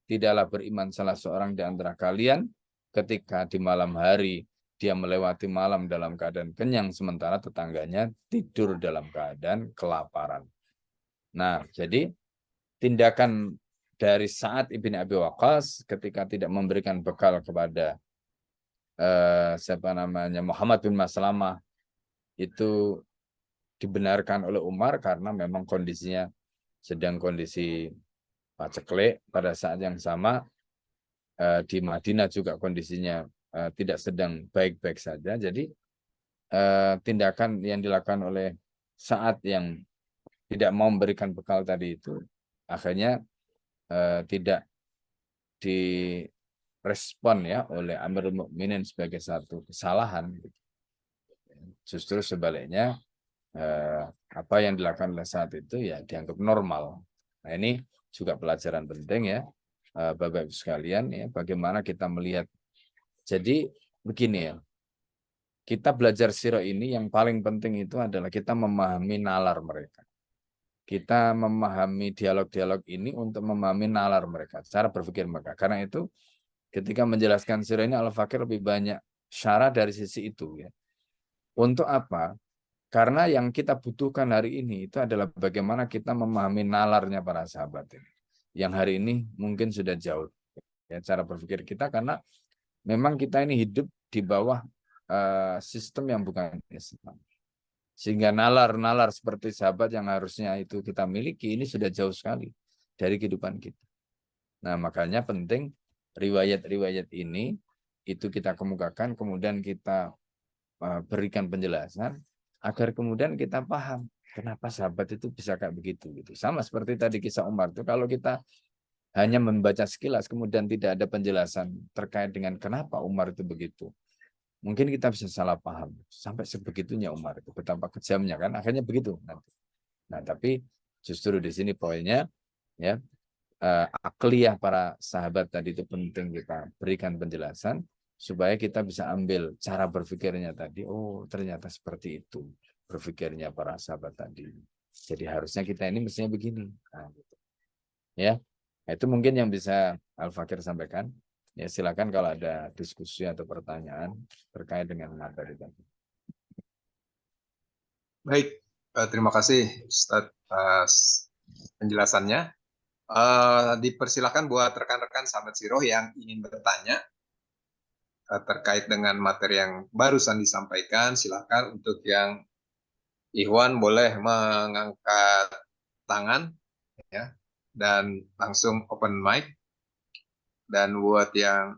Tidaklah beriman salah seorang di antara kalian ketika di malam hari dia melewati malam dalam keadaan kenyang sementara tetangganya tidur dalam keadaan kelaparan. Nah, jadi tindakan dari Sa'ad ibn Abi Waqqas ketika tidak memberikan bekal kepada Muhammad bin Maslamah itu dibenarkan oleh Umar karena memang kondisinya sedang kondisi paceklik. Pada saat yang sama di Madinah juga kondisinya tidak sedang baik-baik saja. Jadi tindakan yang dilakukan oleh Sa'ad yang tidak mau memberikan bekal tadi itu akhirnya tidak direspon ya oleh Amirul Mukminin sebagai satu kesalahan. Justru sebaliknya apa yang dilakukan oleh saat itu ya dianggap normal. Nah, ini juga pelajaran penting ya Bapak Ibu sekalian, ya, bagaimana kita melihat. Jadi begini ya, kita belajar sirah ini yang paling penting itu adalah kita memahami nalar mereka. Kita memahami dialog-dialog ini untuk memahami nalar mereka, cara berpikir mereka. Karena itu ketika menjelaskan sirah ini Al-Fakir lebih banyak syarah dari sisi itu ya. Untuk apa? Karena yang kita butuhkan hari ini itu adalah bagaimana kita memahami nalarnya para sahabat ini. Yang hari ini mungkin sudah jauh ya cara berpikir kita karena memang kita ini hidup di bawah sistem yang bukan Islam. Sehingga nalar-nalar seperti sahabat yang harusnya itu kita miliki ini sudah jauh sekali dari kehidupan kita. Nah, makanya penting riwayat-riwayat ini itu kita kemukakan, kemudian kita berikan penjelasan agar kemudian kita paham kenapa sahabat itu bisa kayak begitu gitu. Sama seperti tadi kisah Umar itu, kalau kita hanya membaca sekilas kemudian tidak ada penjelasan terkait dengan kenapa Umar itu begitu, mungkin kita bisa salah paham sampai sebegitunya Umar itu, betapa kejamnya kan akhirnya begitu nanti. Nah, tapi justru di sini poinnya ya akliyah para sahabat tadi itu penting kita berikan penjelasan supaya kita bisa ambil cara berpikirnya tadi. Oh, ternyata seperti itu berpikirnya para sahabat tadi. Jadi harusnya kita ini mestinya begini. Nah, gitu. Ya, itu mungkin yang bisa Al-Fakir sampaikan. Ya, silakan kalau ada diskusi atau pertanyaan terkait dengan materi tadi. Baik, terima kasih Ustadz atas penjelasannya. Dipersilakan buat rekan-rekan sahabat Siroh yang ingin bertanya terkait dengan materi yang barusan disampaikan. Silakan untuk yang Ikhwan boleh mengangkat tangan ya dan langsung open mic. Dan buat yang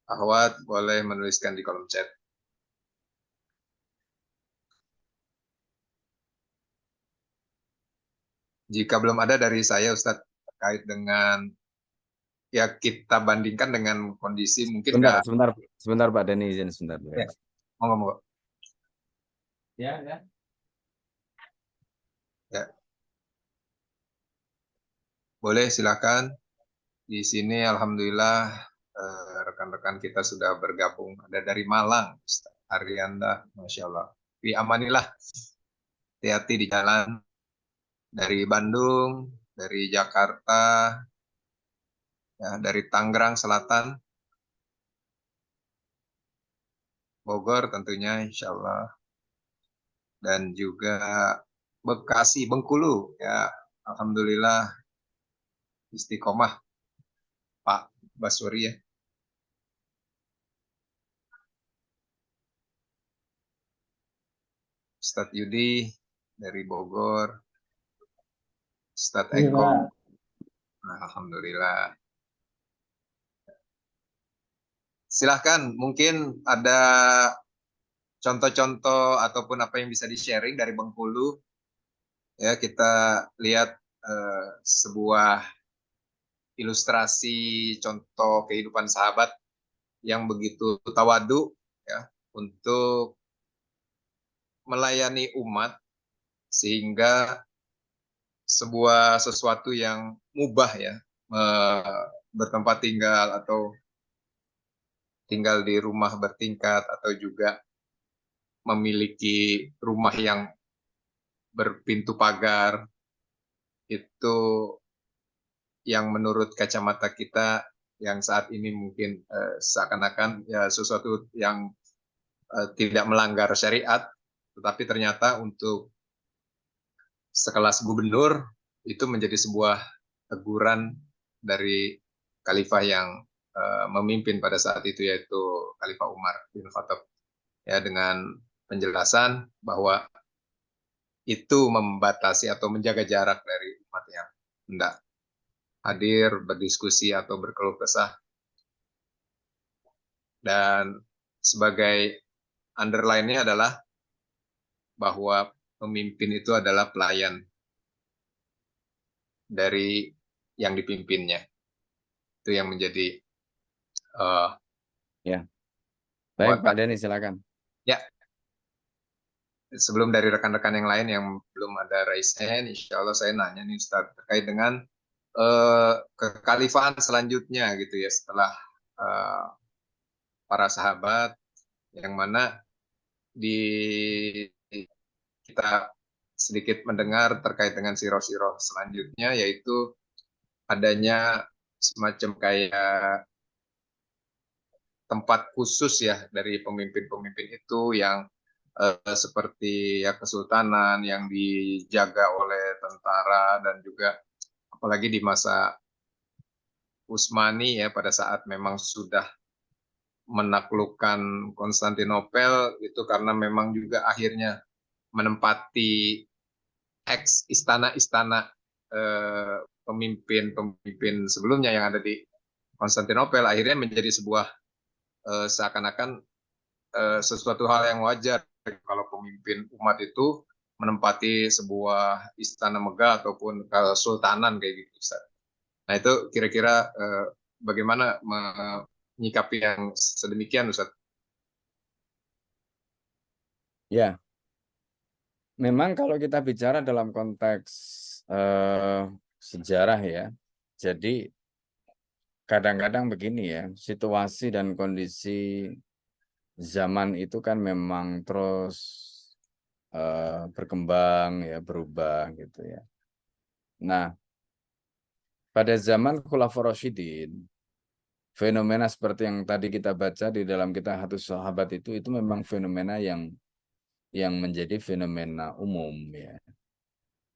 Ahwat boleh menuliskan di kolom chat. Jika belum ada dari saya Ustadz terkait dengan ya kita bandingkan dengan kondisi mungkin Sebentar Pak Denny, izin sebentar. Ya, monggo. Ya. Boleh silakan. Di sini alhamdulillah rekan-rekan kita sudah bergabung. Ada dari Malang, Ustaz Arianda, Masya Allah. Fi amanillah, hati-hati di jalan. Dari Bandung, dari Jakarta, ya, dari Tangerang Selatan, Bogor tentunya insya Allah, dan juga Bekasi, Bengkulu, ya Alhamdulillah istiqomah Pak Basuri ya. Ustadz Yudi dari Bogor, Ustadz Eko, Alhamdulillah. Silahkan, mungkin ada contoh-contoh ataupun apa yang bisa di-sharing dari Bengkulu. Ya, kita lihat sebuah ilustrasi contoh kehidupan sahabat yang begitu tawadu ya untuk melayani umat, sehingga sebuah sesuatu yang mubah ya, bertempat tinggal atau tinggal di rumah bertingkat atau juga memiliki rumah yang berpintu pagar, itu yang menurut kacamata kita yang saat ini mungkin seakan-akan ya sesuatu yang tidak melanggar syariat, tetapi ternyata untuk sekelas gubernur itu menjadi sebuah teguran dari khalifah yang memimpin pada saat itu, yaitu Khalifah Umar bin Khattab, ya, dengan penjelasan bahwa itu membatasi atau menjaga jarak dari umat yang hendak hadir berdiskusi atau berkeluh kesah. Dan sebagai underline-nya adalah bahwa pemimpin itu adalah pelayan dari yang dipimpinnya. Itu yang menjadi Ya. Baik, Pak Denny, silakan. Ya, sebelum dari rekan-rekan yang lain yang belum ada raise hand, insya Allah saya nanya nih Ustaz, terkait dengan kekhalifahan selanjutnya gitu ya, setelah para sahabat, yang mana di kita sedikit mendengar terkait dengan siroh-siroh selanjutnya, yaitu adanya semacam kayak tempat khusus ya dari pemimpin-pemimpin itu yang seperti ya kesultanan yang dijaga oleh tentara, dan juga apalagi di masa Utsmani ya, pada saat memang sudah menaklukkan Konstantinopel itu, karena memang juga akhirnya menempati ex istana-istana pemimpin-pemimpin sebelumnya yang ada di Konstantinopel, akhirnya menjadi sebuah seakan-akan sesuatu hal yang wajar kalau pemimpin umat itu menempati sebuah istana megah ataupun kesultanan kayak gitu, Ustaz. Nah, itu kira-kira bagaimana menyikapi yang sedemikian, Ustaz? Ya, memang kalau kita bicara dalam konteks sejarah ya, jadi kadang-kadang begini ya, situasi dan kondisi zaman itu kan memang terus berkembang ya, berubah gitu ya. Nah, pada zaman Khulafaur Rasyidin, fenomena seperti yang tadi kita baca di dalam kitab Hadits Sahabat itu memang fenomena yang menjadi fenomena umum ya,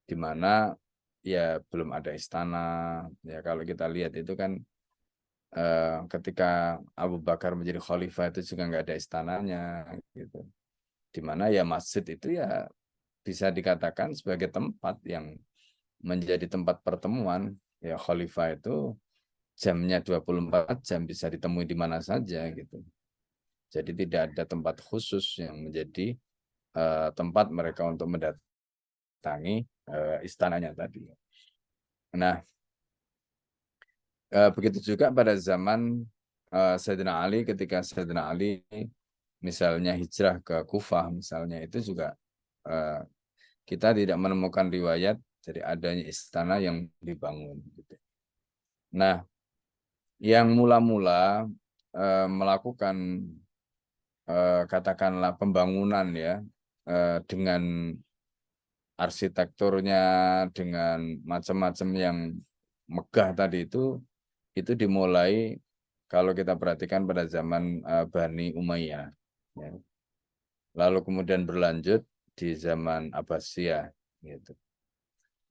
di mana ya belum ada istana ya. Kalau kita lihat itu kan ketika Abu Bakar menjadi khalifah itu juga nggak ada istananya gitu, di mana ya masjid itu ya bisa dikatakan sebagai tempat yang menjadi tempat pertemuan ya. Khalifah itu jamnya 24 jam bisa ditemui di mana saja gitu. Jadi tidak ada tempat khusus yang menjadi tempat mereka untuk mendatangi istananya tadi. Nah, begitu juga pada zaman Sayyidina Ali, ketika Sayyidina Ali misalnya hijrah ke Kufah misalnya, itu juga kita tidak menemukan riwayat dari adanya istana yang dibangun gitu. Nah, yang mula-mula melakukan katakanlah pembangunan ya dengan arsitekturnya, dengan macam-macam yang megah tadi itu dimulai kalau kita perhatikan pada zaman Bani Umayyah. Ya. Lalu kemudian berlanjut di zaman Abbasiyah. Gitu.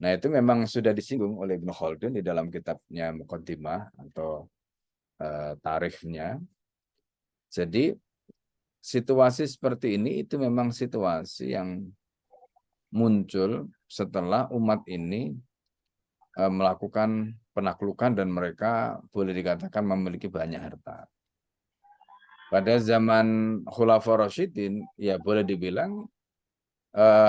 Nah itu memang sudah disinggung oleh Ibnu Khaldun di dalam kitabnya Muqaddimah atau tarikhnya. Jadi situasi seperti ini itu memang situasi yang muncul setelah umat ini melakukan penaklukan dan mereka boleh dikatakan memiliki banyak harta. Pada zaman Khulafaur Rasyidin, ya boleh dibilang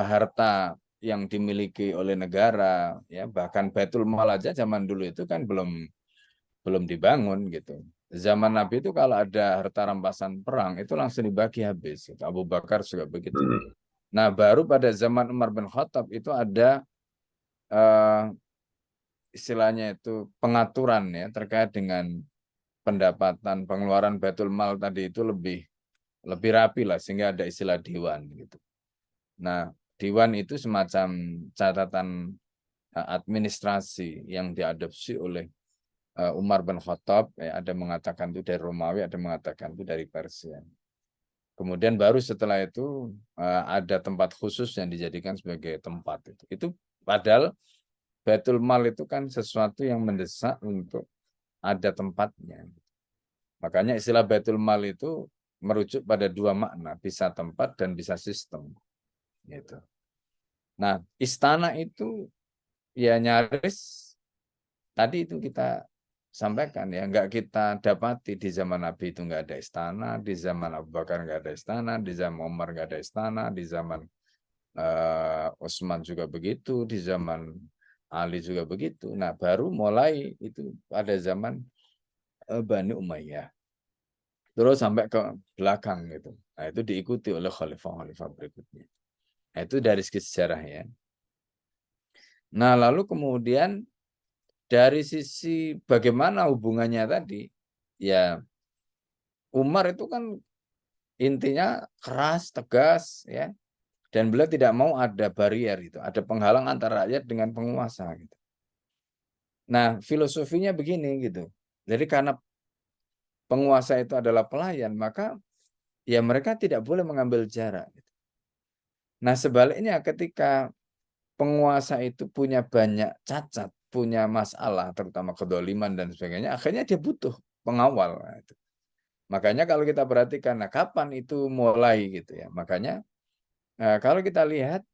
harta yang dimiliki oleh negara, ya bahkan Baitul Mal aja zaman dulu itu kan belum dibangun gitu. Zaman Nabi itu kalau ada harta rampasan perang itu langsung dibagi habis. Gitu. Abu Bakar juga begitu. Nah baru pada zaman Umar bin Khattab itu ada istilahnya itu pengaturan ya terkait dengan pendapatan pengeluaran Baitul Mal tadi itu lebih rapi lah sehingga ada istilah diwan gitu. Nah, diwan itu semacam catatan administrasi yang diadopsi oleh Umar bin Khattab, ya, ada mengatakan itu dari Romawi, ada mengatakan itu dari Persia. Kemudian baru setelah itu ada tempat khusus yang dijadikan sebagai tempat itu. Itu padahal Baitul Mal itu kan sesuatu yang mendesak untuk ada tempatnya. Makanya istilah Baitul Mal itu merujuk pada dua makna, bisa tempat dan bisa sistem. Gitu. Nah, istana itu ya nyaris tadi itu kita sampaikan ya, nggak kita dapati di zaman Nabi itu nggak ada istana, di zaman Abu Bakar nggak ada istana, di zaman Umar nggak ada istana, di zaman Utsman juga begitu, di zaman Ali juga begitu. Nah, baru mulai itu pada zaman Bani Umayyah. Terus sampai ke belakang gitu. Nah, itu diikuti oleh khalifah-khalifah berikutnya. Nah, itu dari segi sejarah ya. Nah, lalu kemudian dari sisi bagaimana hubungannya tadi, ya Umar itu kan intinya keras, tegas, ya, dan beliau tidak mau ada barier itu, ada penghalang antara rakyat dengan penguasa gitu. Nah, filosofinya begini gitu. Jadi karena penguasa itu adalah pelayan, maka ya mereka tidak boleh mengambil jarak. Gitu. Nah, sebaliknya ketika penguasa itu punya banyak cacat, punya masalah, terutama kedoliman dan sebagainya, akhirnya dia butuh pengawal. Nah, itu. Makanya kalau kita perhatikan, nah kapan itu mulai gitu ya? Makanya kalau kita lihat,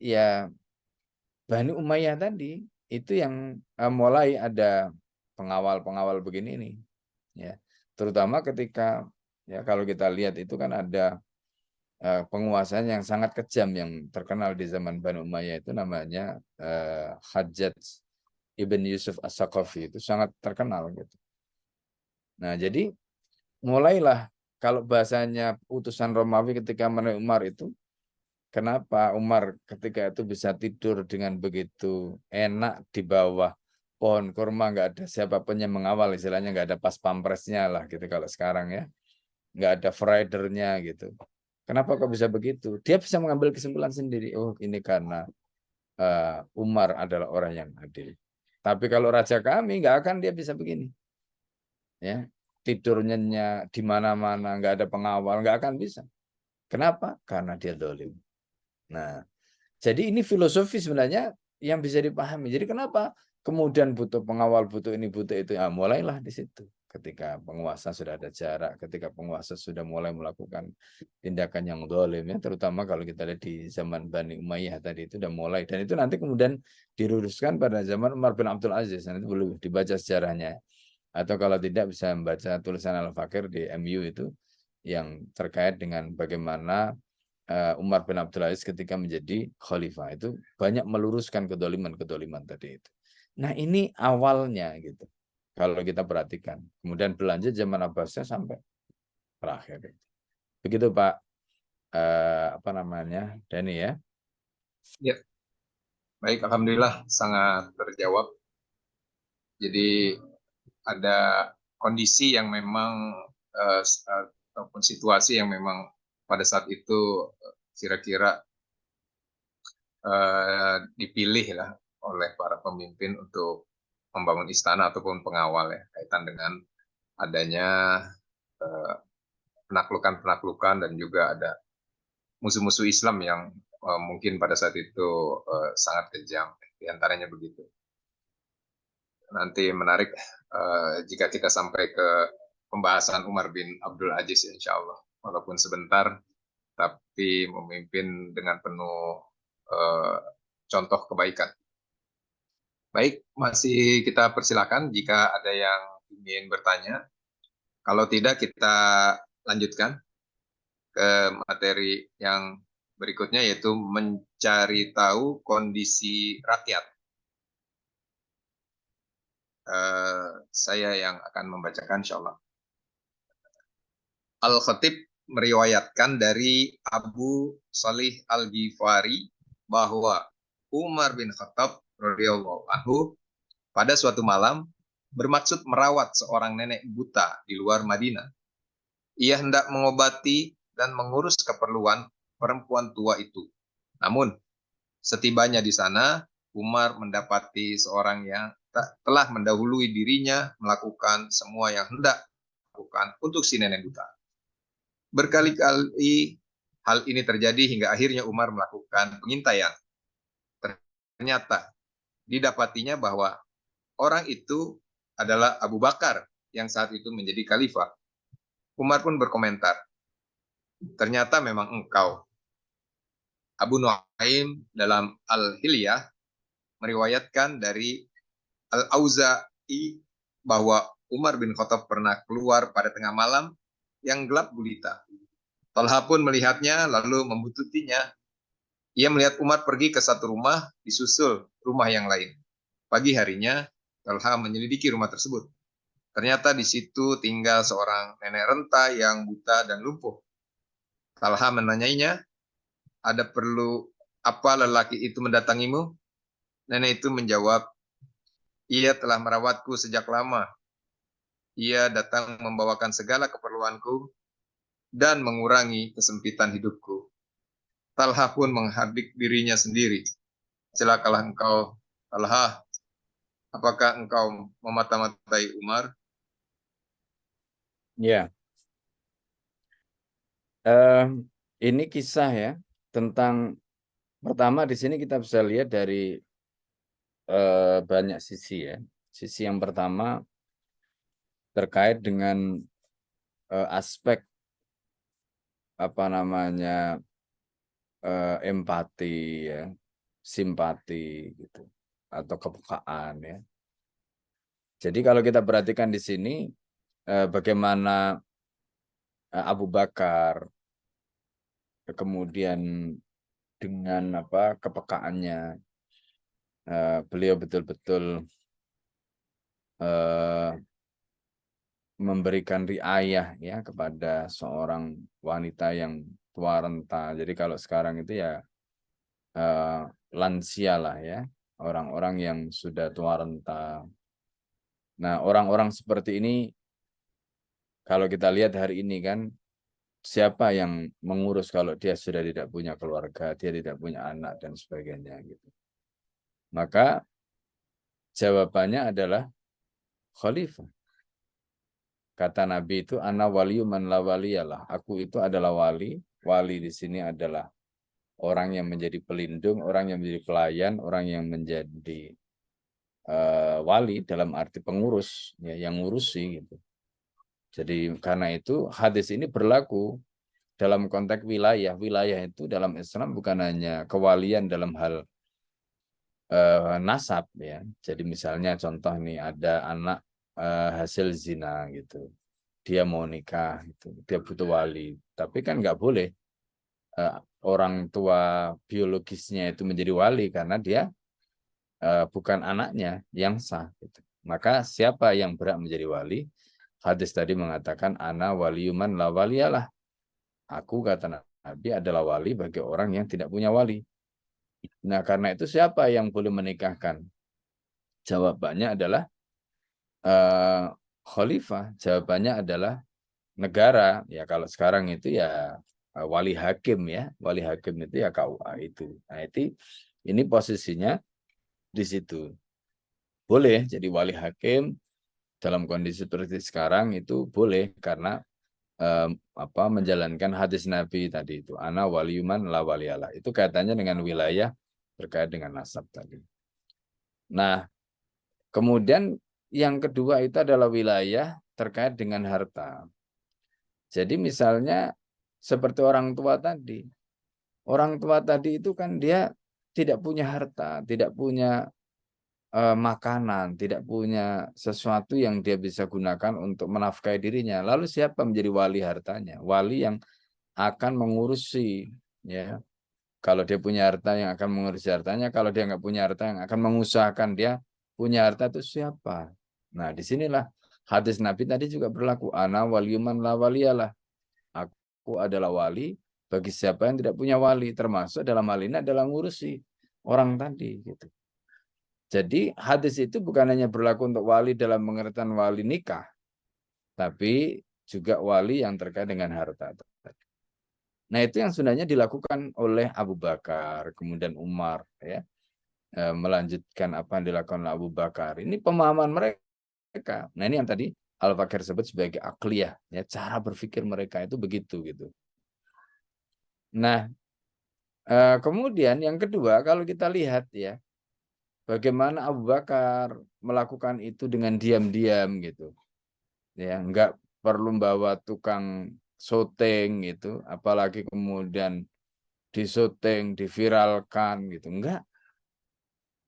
ya Bani Umayyah tadi itu yang mulai ada pengawal-pengawal begini nih, ya. Terutama ketika ya kalau kita lihat itu kan ada penguasaan yang sangat kejam yang terkenal di zaman Bani Umayyah itu namanya Hajjaj Ibn Yusuf As-Saqafi itu sangat terkenal gitu. Nah, jadi mulailah kalau bahasanya utusan Romawi ketika menemui Umar itu, kenapa Umar ketika itu bisa tidur dengan begitu enak di bawah pohon kurma, nggak ada siapapun yang mengawal, istilahnya nggak ada pas pampresnya lah gitu kalau sekarang ya, nggak ada ridernya gitu. Kenapa kok bisa begitu? Dia bisa mengambil kesimpulan sendiri. Oh, ini karena Umar adalah orang yang adil. Tapi kalau raja kami nggak akan dia bisa begini. Ya, tidurnya di mana-mana, nggak ada pengawal, nggak akan bisa. Kenapa? Karena dia dolim. Nah, jadi ini filosofi sebenarnya yang bisa dipahami. Jadi kenapa kemudian butuh pengawal, butuh ini, butuh itu? Ya, mulailah di situ. Ketika penguasa sudah ada jarak, ketika penguasa sudah mulai melakukan tindakan yang dolim, ya, terutama kalau kita lihat di zaman Bani Umayyah tadi itu sudah mulai. Dan itu nanti kemudian diluruskan pada zaman Umar bin Abdul Aziz. Nanti perlu dibaca sejarahnya. Atau kalau tidak bisa membaca tulisan Al-Fakir di MU itu yang terkait dengan bagaimana Umar bin Abdul Aziz ketika menjadi khalifah itu banyak meluruskan kedoliman-kedoliman tadi itu. Nah ini awalnya gitu. Kalau kita perhatikan. Kemudian berlanjut zaman Abbasiyah sampai terakhir. Begitu Pak apa namanya Dani ya. Ya, baik, alhamdulillah sangat terjawab. Jadi ada kondisi yang memang ataupun situasi yang memang pada saat itu kira-kira dipilih lah oleh para pemimpin untuk membangun istana ataupun pengawal ya, kaitan dengan adanya penaklukan-penaklukan dan juga ada musuh-musuh Islam yang mungkin pada saat itu sangat kejam, diantaranya begitu. Nanti menarik jika kita sampai ke pembahasan Umar bin Abdul Aziz insya Allah, walaupun sebentar, tapi memimpin dengan penuh contoh kebaikan. Baik, masih kita persilakan jika ada yang ingin bertanya. Kalau tidak, kita lanjutkan ke materi yang berikutnya, yaitu mencari tahu kondisi rakyat. Saya yang akan membacakan insya Allah. Al-Khatib meriwayatkan dari Abu Salih Al-Ghifari bahwa Umar bin Khattab radhiyallahu anhu pada suatu malam bermaksud merawat seorang nenek buta di luar Madinah. Ia hendak mengobati dan mengurus keperluan perempuan tua itu. Namun, setibanya di sana, Umar mendapati seorang yang telah mendahului dirinya melakukan semua yang hendak dilakukan untuk si nenek buta. Berkali-kali hal ini terjadi hingga akhirnya Umar melakukan pengintaian. Ternyata didapatinya bahwa orang itu adalah Abu Bakar yang saat itu menjadi khalifah. Umar pun berkomentar, ternyata memang engkau. Abu Nuaim dalam Al-Hilyah meriwayatkan dari Al-Auza'i bahwa Umar bin Khattab pernah keluar pada tengah malam yang gelap gulita. Talha pun melihatnya lalu membututinya. Ia melihat Umar pergi ke satu rumah, disusul rumah yang lain. Pagi harinya, Talha menyelidiki rumah tersebut. Ternyata di situ tinggal seorang nenek renta yang buta dan lumpuh. Talha menanyainya, ada perlu apa lelaki itu mendatangimu? Nenek itu menjawab, ia telah merawatku sejak lama. Ia datang membawakan segala keperluanku dan mengurangi kesempitan hidupku. Talha pun menghardik dirinya sendiri. Celakalah engkau, Talha. Apakah engkau memata-matai Umar? Ya, ini kisah ya tentang, pertama di sini kita bisa lihat dari banyak sisi ya. Sisi yang pertama terkait dengan aspek apa namanya empati ya, simpati gitu, atau kepekaan ya. Jadi kalau kita perhatikan di sini bagaimana Abu Bakar kemudian dengan apa kepekaannya beliau betul-betul memberikan riayah ya kepada seorang wanita yang tua renta. Jadi kalau sekarang itu ya lansia lah ya, orang-orang yang sudah tua renta. Nah, orang-orang seperti ini kalau kita lihat hari ini kan, siapa yang mengurus kalau dia sudah tidak punya keluarga, dia tidak punya anak dan sebagainya gitu. Maka jawabannya adalah khalifah. Kata Nabi itu, ana waliyu man la waliyalah. Aku itu adalah wali. Wali di sini adalah orang yang menjadi pelindung, orang yang menjadi pelayan, orang yang menjadi wali dalam arti pengurus, ya, yang ngurusi gitu. Jadi karena itu hadis ini berlaku dalam konteks wilayah. Wilayah itu dalam Islam bukan hanya kewalian dalam hal nasab ya. Jadi misalnya contoh nih ada anak hasil zina gitu. Dia mau nikah gitu. Dia butuh wali. Tapi kan nggak boleh orang tua biologisnya itu menjadi wali karena dia bukan anaknya yang sah gitu. Maka siapa yang berhak menjadi wali? Hadis tadi mengatakan ana waliyuman la waliyalah. Aku kata Nabi adalah wali bagi orang yang tidak punya wali. Nah, karena itu siapa yang boleh menikahkan? Jawabannya adalah khalifah? Jawabannya adalah negara. Ya kalau sekarang itu ya wali hakim ya. Wali hakim itu ya KUA itu. Nah, ini posisinya di situ. Boleh jadi wali hakim dalam kondisi seperti sekarang itu boleh karena menjalankan hadis Nabi tadi itu. Ana waliyuman la waliyalah. Itu kaitannya dengan wilayah terkait dengan nasab tadi. Nah, kemudian yang kedua itu adalah wilayah terkait dengan harta. Jadi misalnya seperti orang tua tadi. Orang tua tadi itu kan dia tidak punya harta, tidak punya makanan, tidak punya sesuatu yang dia bisa gunakan untuk menafkahi dirinya. Lalu siapa menjadi wali hartanya? Wali yang akan mengurusi, ya. Kalau dia punya harta yang akan mengurusi hartanya, kalau dia nggak punya harta yang akan mengusahakan dia punya harta itu siapa? Nah, disinilah hadis Nabi tadi juga berlaku. Ana waliyuman la waliyalah. Aku adalah wali bagi siapa yang tidak punya wali, termasuk dalam hal ini adalah ngurusi orang tadi gitu. Jadi hadis itu bukan hanya berlaku untuk wali dalam pengertian wali nikah, tapi juga wali yang terkait dengan harta. Nah, itu yang sebenarnya dilakukan oleh Abu Bakar, kemudian Umar, ya, melanjutkan apa yang dilakukan oleh Abu Bakar. Ini pemahaman mereka. Nah, ini yang tadi Al-Fakir sebut sebagai akliyah, ya, cara berpikir mereka itu begitu gitu. Nah, kemudian yang kedua kalau kita lihat ya, bagaimana Abu Bakar melakukan itu dengan diam-diam gitu. Ya, enggak perlu bawa tukang syuting gitu, apalagi kemudian disyuting, diviralkan gitu. Enggak.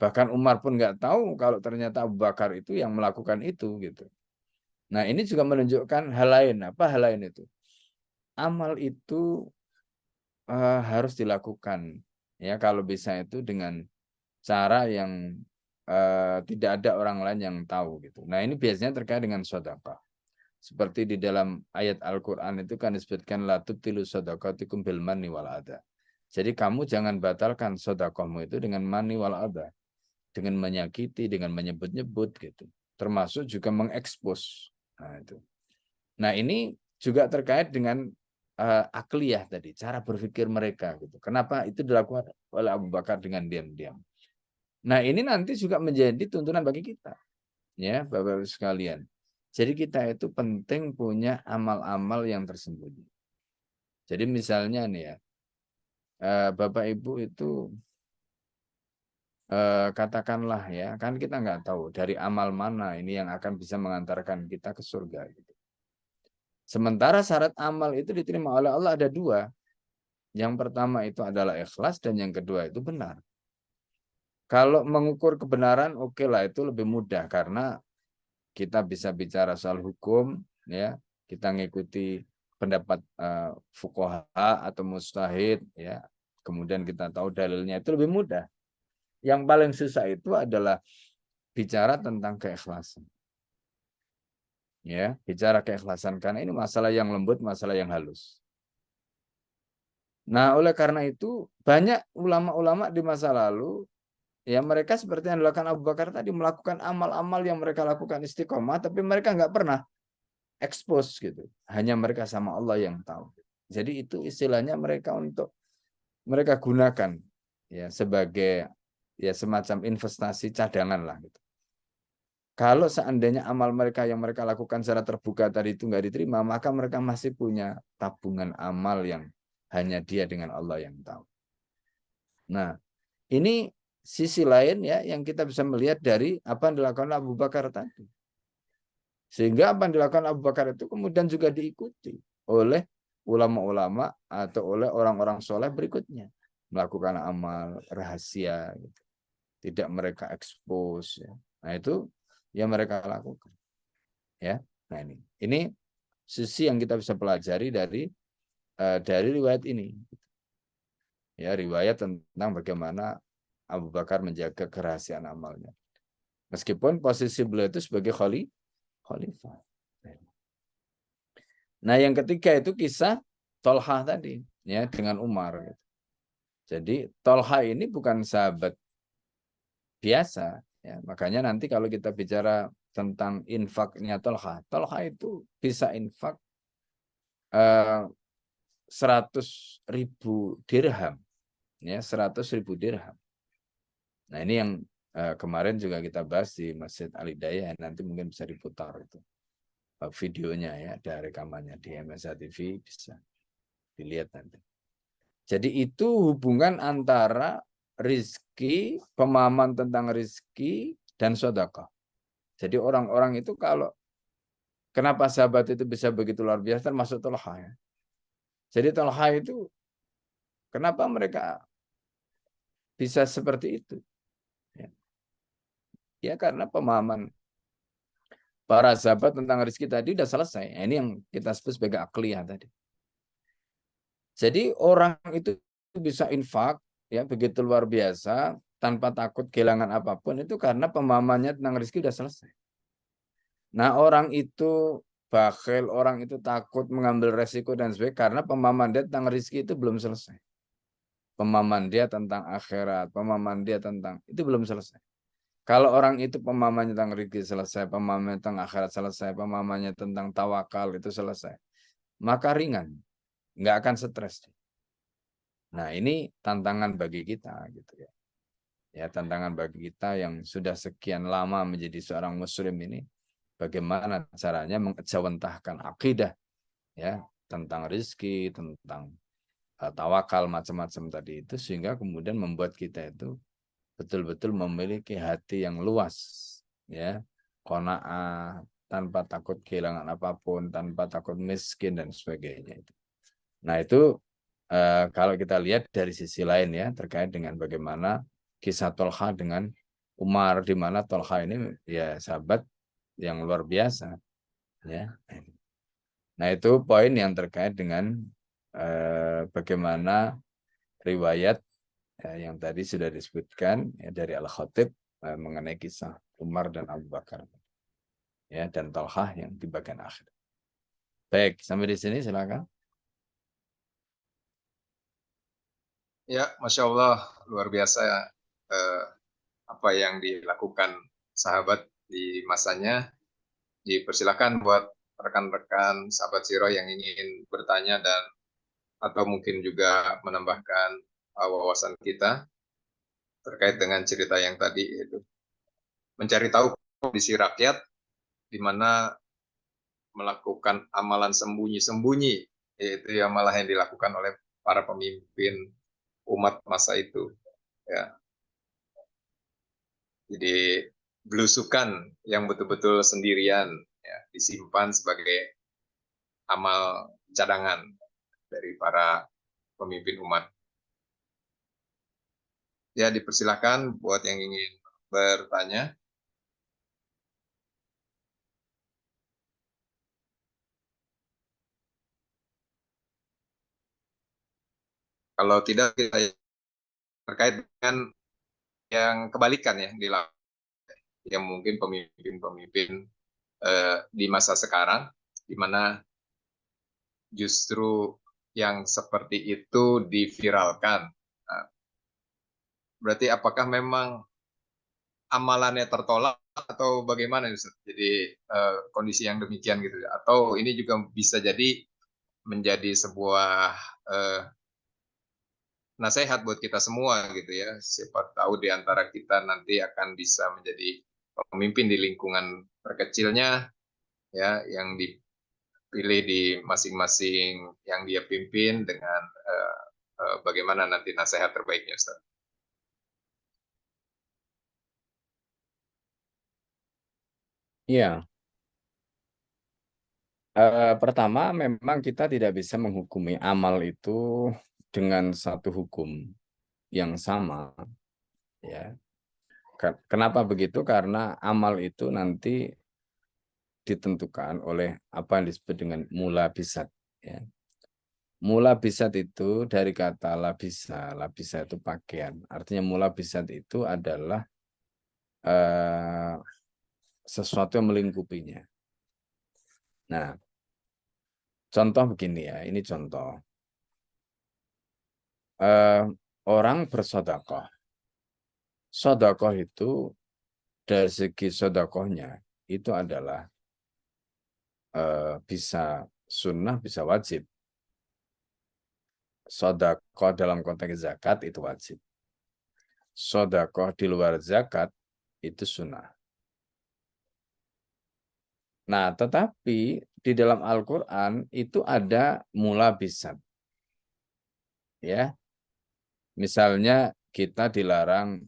Bahkan Umar pun enggak tahu kalau ternyata Abu Bakar itu yang melakukan itu gitu. Nah, ini juga menunjukkan hal lain. Apa hal lain itu? Amal itu harus dilakukan ya kalau bisa itu dengan cara yang tidak ada orang lain yang tahu gitu. Nah, ini biasanya terkait dengan sedekah. Seperti di dalam ayat Al-Qur'an itu kan disebutkan la tubtilu shadaqatikum bil manni wal adha. Jadi kamu jangan batalkan sedekahmu itu dengan manni wal adha, dengan menyakiti, dengan menyebut-nyebut gitu. Termasuk juga mengekspos. Nah, itu. Nah, ini juga terkait dengan akliyah tadi, cara berpikir mereka gitu. Kenapa itu dilakukan oleh Abu Bakar dengan diam-diam? Nah, ini nanti juga menjadi tuntunan bagi kita. Ya, Bapak-Ibu sekalian. Jadi kita itu penting punya amal-amal yang tersembunyi. Jadi misalnya nih ya, Bapak Ibu itu katakanlah ya, kan kita nggak tahu dari amal mana ini yang akan bisa mengantarkan kita ke surga. Gitu. Sementara syarat amal itu diterima oleh Allah ada dua. Yang pertama itu adalah ikhlas dan yang kedua itu benar. Kalau mengukur kebenaran, oke lah itu lebih mudah karena kita bisa bicara soal hukum, ya kita ngikuti pendapat fuqaha atau mujtahid, ya kemudian kita tahu dalilnya itu lebih mudah. Yang paling susah itu adalah bicara tentang keikhlasan. Ya, bicara keikhlasan karena ini masalah yang lembut, masalah yang halus. Nah, oleh karena itu banyak ulama-ulama di masa lalu ya mereka seperti yang dilakukan Abu Bakar tadi melakukan amal-amal yang mereka lakukan istiqomah tapi mereka nggak pernah expose gitu. Hanya mereka sama Allah yang tahu. Jadi itu istilahnya mereka untuk mereka gunakan ya sebagai ya semacam investasi cadangan lah gitu. Kalau seandainya amal mereka yang mereka lakukan secara terbuka tadi itu nggak diterima, maka mereka masih punya tabungan amal yang hanya dia dengan Allah yang tahu. Nah, ini sisi lain ya yang kita bisa melihat dari apa yang dilakukan Abu Bakar tadi. Sehingga apa yang dilakukan Abu Bakar itu kemudian juga diikuti oleh ulama-ulama atau oleh orang-orang soleh berikutnya. Melakukan amal rahasia. Gitu. Tidak mereka expose. Ya. Nah itu yang mereka lakukan. Ya, nah ini sisi yang kita bisa pelajari dari riwayat ini. Ya, riwayat tentang bagaimana Abu Bakar menjaga kerahasiaan amalnya. Meskipun posisi beliau itu sebagai khalifah. Nah, yang ketiga itu kisah Tolha tadi, ya dengan Umar. Jadi Tolha ini bukan sahabat biasa, ya. Makanya nanti kalau kita bicara tentang infaknya Tolha. Tolha itu bisa infak 100.000 dirham, ya 100.000 dirham. Nah ini yang kemarin juga kita bahas di Masjid Al-Hidayah, nanti mungkin bisa diputar itu videonya ya, ada rekamannya di MSA TV, bisa dilihat nanti. Jadi itu hubungan antara rizki, pemahaman tentang rizki dan sedekah. Jadi orang-orang itu kalau kenapa sahabat itu bisa begitu luar biasa termasuk Tolha ya. Jadi Tolha itu kenapa mereka bisa seperti itu? Ya karena pemahaman para sahabat tentang rezeki tadi udah selesai. Ini yang kita sebut sebagai akliyah tadi. Jadi orang itu bisa infak ya begitu luar biasa tanpa takut kehilangan apapun itu karena pemahamannya tentang rezeki udah selesai. Nah orang itu bakhil, orang itu takut mengambil resiko dan sebagainya karena pemahaman dia tentang rezeki itu belum selesai. Pemahaman dia tentang akhirat, pemahaman dia tentang itu belum selesai. Kalau orang itu pemahamannya tentang rezeki selesai, pemahamannya tentang akhirat selesai, pemahamannya tentang tawakal itu selesai, maka ringan, nggak akan stres. Nah ini tantangan bagi kita gitu ya. Ya tantangan bagi kita yang sudah sekian lama menjadi seorang muslim ini, bagaimana caranya mengejawantahkan akidah ya tentang rezeki, tentang tawakal macam-macam tadi itu sehingga kemudian membuat kita itu betul-betul memiliki hati yang luas ya, qanaah, tanpa takut kehilangan apapun, tanpa takut miskin dan sebagainya itu. Nah itu kalau kita lihat dari sisi lain ya terkait dengan bagaimana kisah Tolha dengan Umar, di mana Tolha ini ya sahabat yang luar biasa ya. Nah itu poin yang terkait dengan bagaimana riwayat yang tadi sudah disebutkan ya, dari Al-Khatib mengenai kisah Umar dan Abu Bakar ya dan Tolha yang di bagian akhir. Baik, sampai di sini silakan. Ya, Masya Allah, luar biasa apa yang dilakukan sahabat di masanya. Dipersilakan buat rekan-rekan sahabat Sirah yang ingin bertanya dan atau mungkin juga menambahkan wawasan kita terkait dengan cerita yang tadi, yaitu mencari tahu kondisi rakyat di mana melakukan amalan sembunyi-sembunyi, yaitu yang malah yang dilakukan oleh para pemimpin umat masa itu. Ya. Jadi belusukan yang betul-betul sendirian, ya, disimpan sebagai amal cadangan dari para pemimpin umat. Ya, dipersilakan buat yang ingin bertanya. Kalau tidak, kita terkait dengan yang kebalikan ya, yang mungkin pemimpin-pemimpin di masa sekarang, di mana justru yang seperti itu diviralkan. Nah, berarti apakah memang amalannya tertolak atau bagaimana? Jadi kondisi yang demikian gitu, atau ini juga bisa jadi menjadi sebuah nasihat buat kita semua gitu ya. Siapa tahu di antara kita nanti akan bisa menjadi pemimpin di lingkungan terkecilnya ya, yang dipilih di masing-masing yang dia pimpin dengan bagaimana nanti nasihat terbaiknya, Ustaz. Iya, pertama memang kita tidak bisa menghukumi amal itu dengan satu hukum yang sama ya. Kenapa begitu? Karena amal itu nanti ditentukan oleh apa yang disebut dengan mula bisat ya. Mula bisat itu dari kata labisa, labisa itu pakaian. Artinya mula bisat itu adalah sesuatu yang melingkupinya. Nah, contoh begini ya, ini contoh. Orang bersedekah. Sedekah itu dari segi sedekahnya itu adalah bisa sunnah, bisa wajib. Sedekah dalam konteks zakat itu wajib. Sedekah di luar zakat itu sunnah. Nah, tetapi di dalam Al-Quran itu ada mulabisat. Ya, misalnya kita dilarang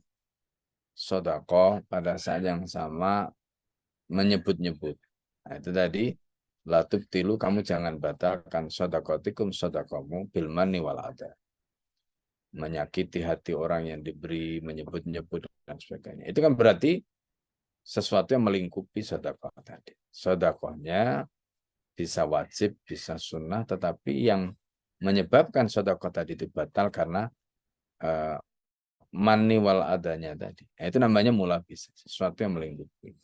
sedekah pada saat yang sama menyebut-nyebut. Nah, itu tadi latub tilu, kamu jangan batalkan sedekatikum, sedekahmu bil manni wal adha. Menyakiti hati orang yang diberi, menyebut-nyebut dan sebagainya. Itu kan berarti sesuatu yang melingkupi sedekah tadi. Sedekahnya bisa wajib, bisa sunnah, tetapi yang menyebabkan sedekah tadi itu batal karena manni wal adanya tadi. Nah, itu namanya mulabis, sesuatu yang melingkupi.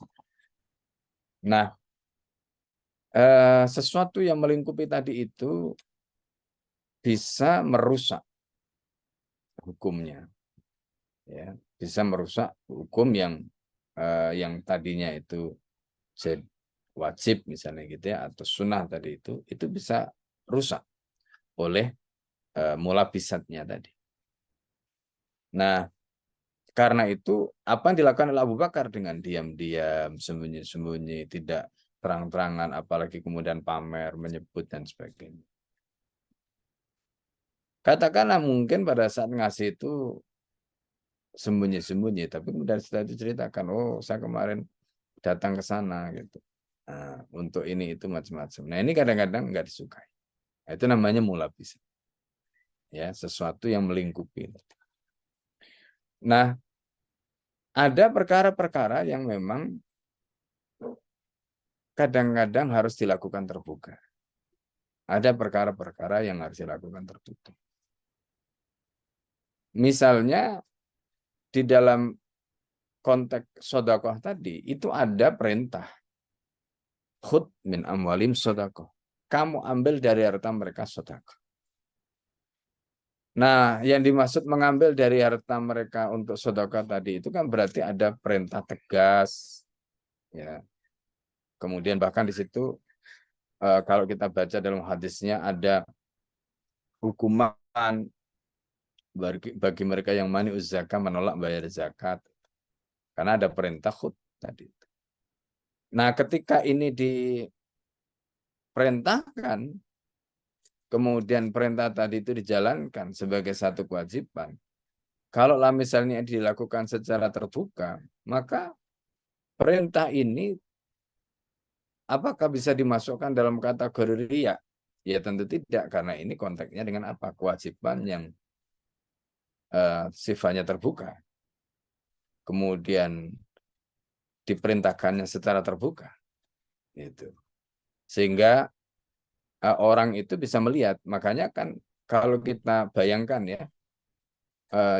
Nah, sesuatu yang melingkupi tadi itu bisa merusak hukumnya, ya, bisa merusak hukum yang tadinya itu wajib misalnya gitu ya, atau sunnah tadi itu bisa rusak oleh mulabisatnya tadi. Nah, karena itu apa yang dilakukan oleh Abu Bakar dengan diam-diam, sembunyi-sembunyi, tidak terang-terangan, apalagi kemudian pamer, menyebut dan sebagainya. Katakanlah mungkin pada saat ngasih itu sembunyi-sembunyi, tapi kemudian setelah itu ceritakan, oh saya kemarin datang ke sana gitu. Nah, untuk ini itu macam-macam. Nah, ini kadang-kadang nggak disukai. Nah, itu namanya mulabis. Ya, sesuatu yang melingkupi. Nah, ada perkara-perkara yang memang kadang-kadang harus dilakukan terbuka. Ada perkara-perkara yang harus dilakukan tertutup. Misalnya di dalam konteks sedekah tadi itu ada perintah khud min amwalim sedekah. Kamu ambil dari harta mereka sedekah. Nah, yang dimaksud mengambil dari harta mereka untuk sedekah tadi itu kan berarti ada perintah tegas, ya. Kemudian bahkan di situ kalau kita baca dalam hadisnya ada hukuman bagi mereka yang mani'uz zakat, menolak bayar zakat. Karena ada perintah khud tadi. Nah, ketika ini diperintahkan, kemudian perintah tadi itu dijalankan sebagai satu kewajiban. Kalau misalnya dilakukan secara terbuka, maka perintah ini apakah bisa dimasukkan dalam kategori riya? Ya tentu tidak, karena ini konteksnya dengan apa? Kewajiban yang sifatnya terbuka. Kemudian diperintahkannya secara terbuka. Gitu. Sehingga orang itu bisa melihat. Makanya kan kalau kita bayangkan ya,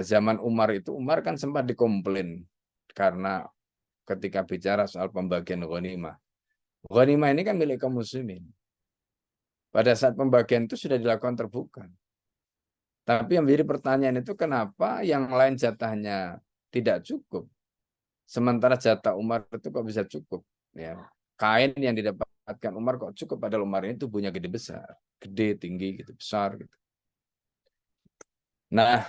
zaman Umar itu, Umar kan sempat dikomplain karena ketika bicara soal pembagian ghanimah. Ghanimah ini kan milik kaum muslimin. Pada saat pembagian itu sudah dilakukan terbuka. Tapi yang menjadi pertanyaan itu kenapa yang lain jatahnya tidak cukup. Sementara jatah Umar itu kok bisa cukup. Ya. Kain yang didapatkan Umar kok cukup, padahal Umar ini tubuhnya gede besar. Gede, tinggi, gitu, besar. Gitu. Nah,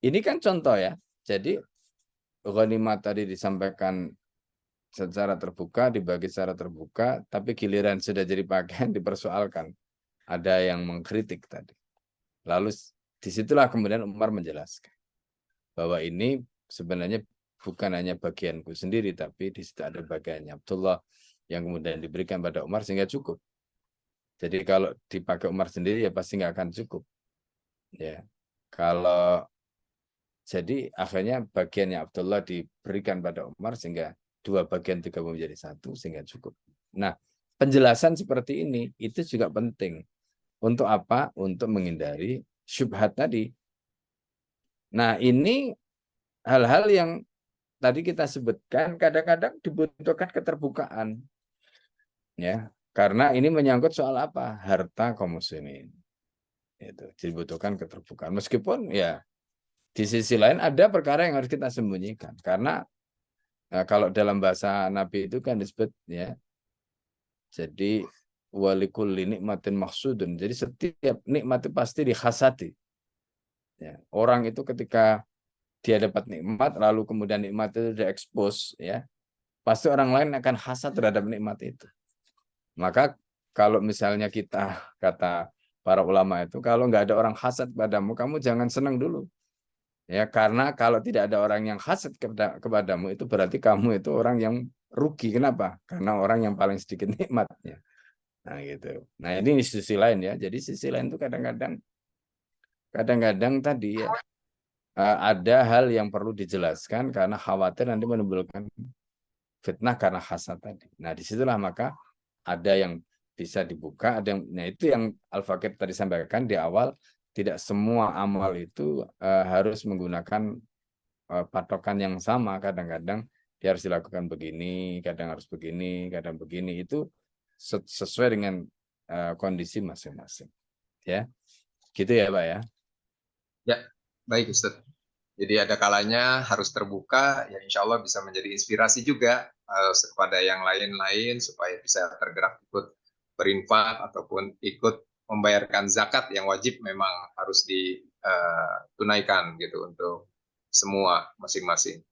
ini kan contoh ya. Jadi ghanimah tadi disampaikan secara terbuka, dibagi secara terbuka, tapi giliran sudah jadi pakaian dipersoalkan. Ada yang mengkritik tadi. Lalu disitulah kemudian Umar menjelaskan bahwa ini sebenarnya bukan hanya bagianku sendiri, tapi di situ ada bagiannya Abdullah yang kemudian diberikan pada Umar sehingga cukup. Jadi kalau dipakai Umar sendiri ya pasti nggak akan cukup. Ya, kalau jadi akhirnya bagiannya Abdullah diberikan pada Umar sehingga dua bagian digabung menjadi satu sehingga cukup. Nah, penjelasan seperti ini itu juga penting. Untuk apa? Untuk menghindari syubhat tadi. Nah, ini hal-hal yang tadi kita sebutkan kadang-kadang dibutuhkan keterbukaan. Ya, karena ini menyangkut soal apa? Harta kaum muslimin. Itu dibutuhkan keterbukaan. Meskipun ya di sisi lain ada perkara yang harus kita sembunyikan karena Nah, kalau dalam bahasa Nabi itu kan disebut ya. Jadi walikulli nikmatin maksudun. Jadi setiap nikmat itu pasti dihasati. Ya. Orang itu ketika dia dapat nikmat, lalu kemudian nikmat itu diekspos, ya, pasti orang lain akan hasad terhadap nikmat itu. Maka kalau misalnya kita, kata para ulama itu, kalau nggak ada orang hasad padamu, kamu jangan senang dulu. Ya, karena kalau tidak ada orang yang hasad kepadamu, itu berarti kamu itu orang yang rugi. Kenapa? Karena orang yang paling sedikit nikmatnya. Nah, gitu. Nah, ini sisi lain ya. Jadi sisi lain itu kadang-kadang tadi ya, ada hal yang perlu dijelaskan karena khawatir nanti menimbulkan fitnah karena hasad tadi. Nah, disitulah maka ada yang bisa dibuka, ada yang, nah itu yang Al-Fakir tadi sampaikan di awal, tidak semua amal itu harus menggunakan patokan yang sama. Kadang-kadang dia harus dilakukan begini, kadang harus begini, kadang begini. Itu sesuai dengan kondisi masing-masing. Ya, gitu ya, Pak ya. Ya, baik Ustadz. Jadi ada kalanya harus terbuka, ya insya Allah bisa menjadi inspirasi juga kepada yang lain-lain supaya bisa tergerak ikut berinfak ataupun ikut membayarkan zakat yang wajib memang harus ditunaikan gitu untuk semua masing-masing.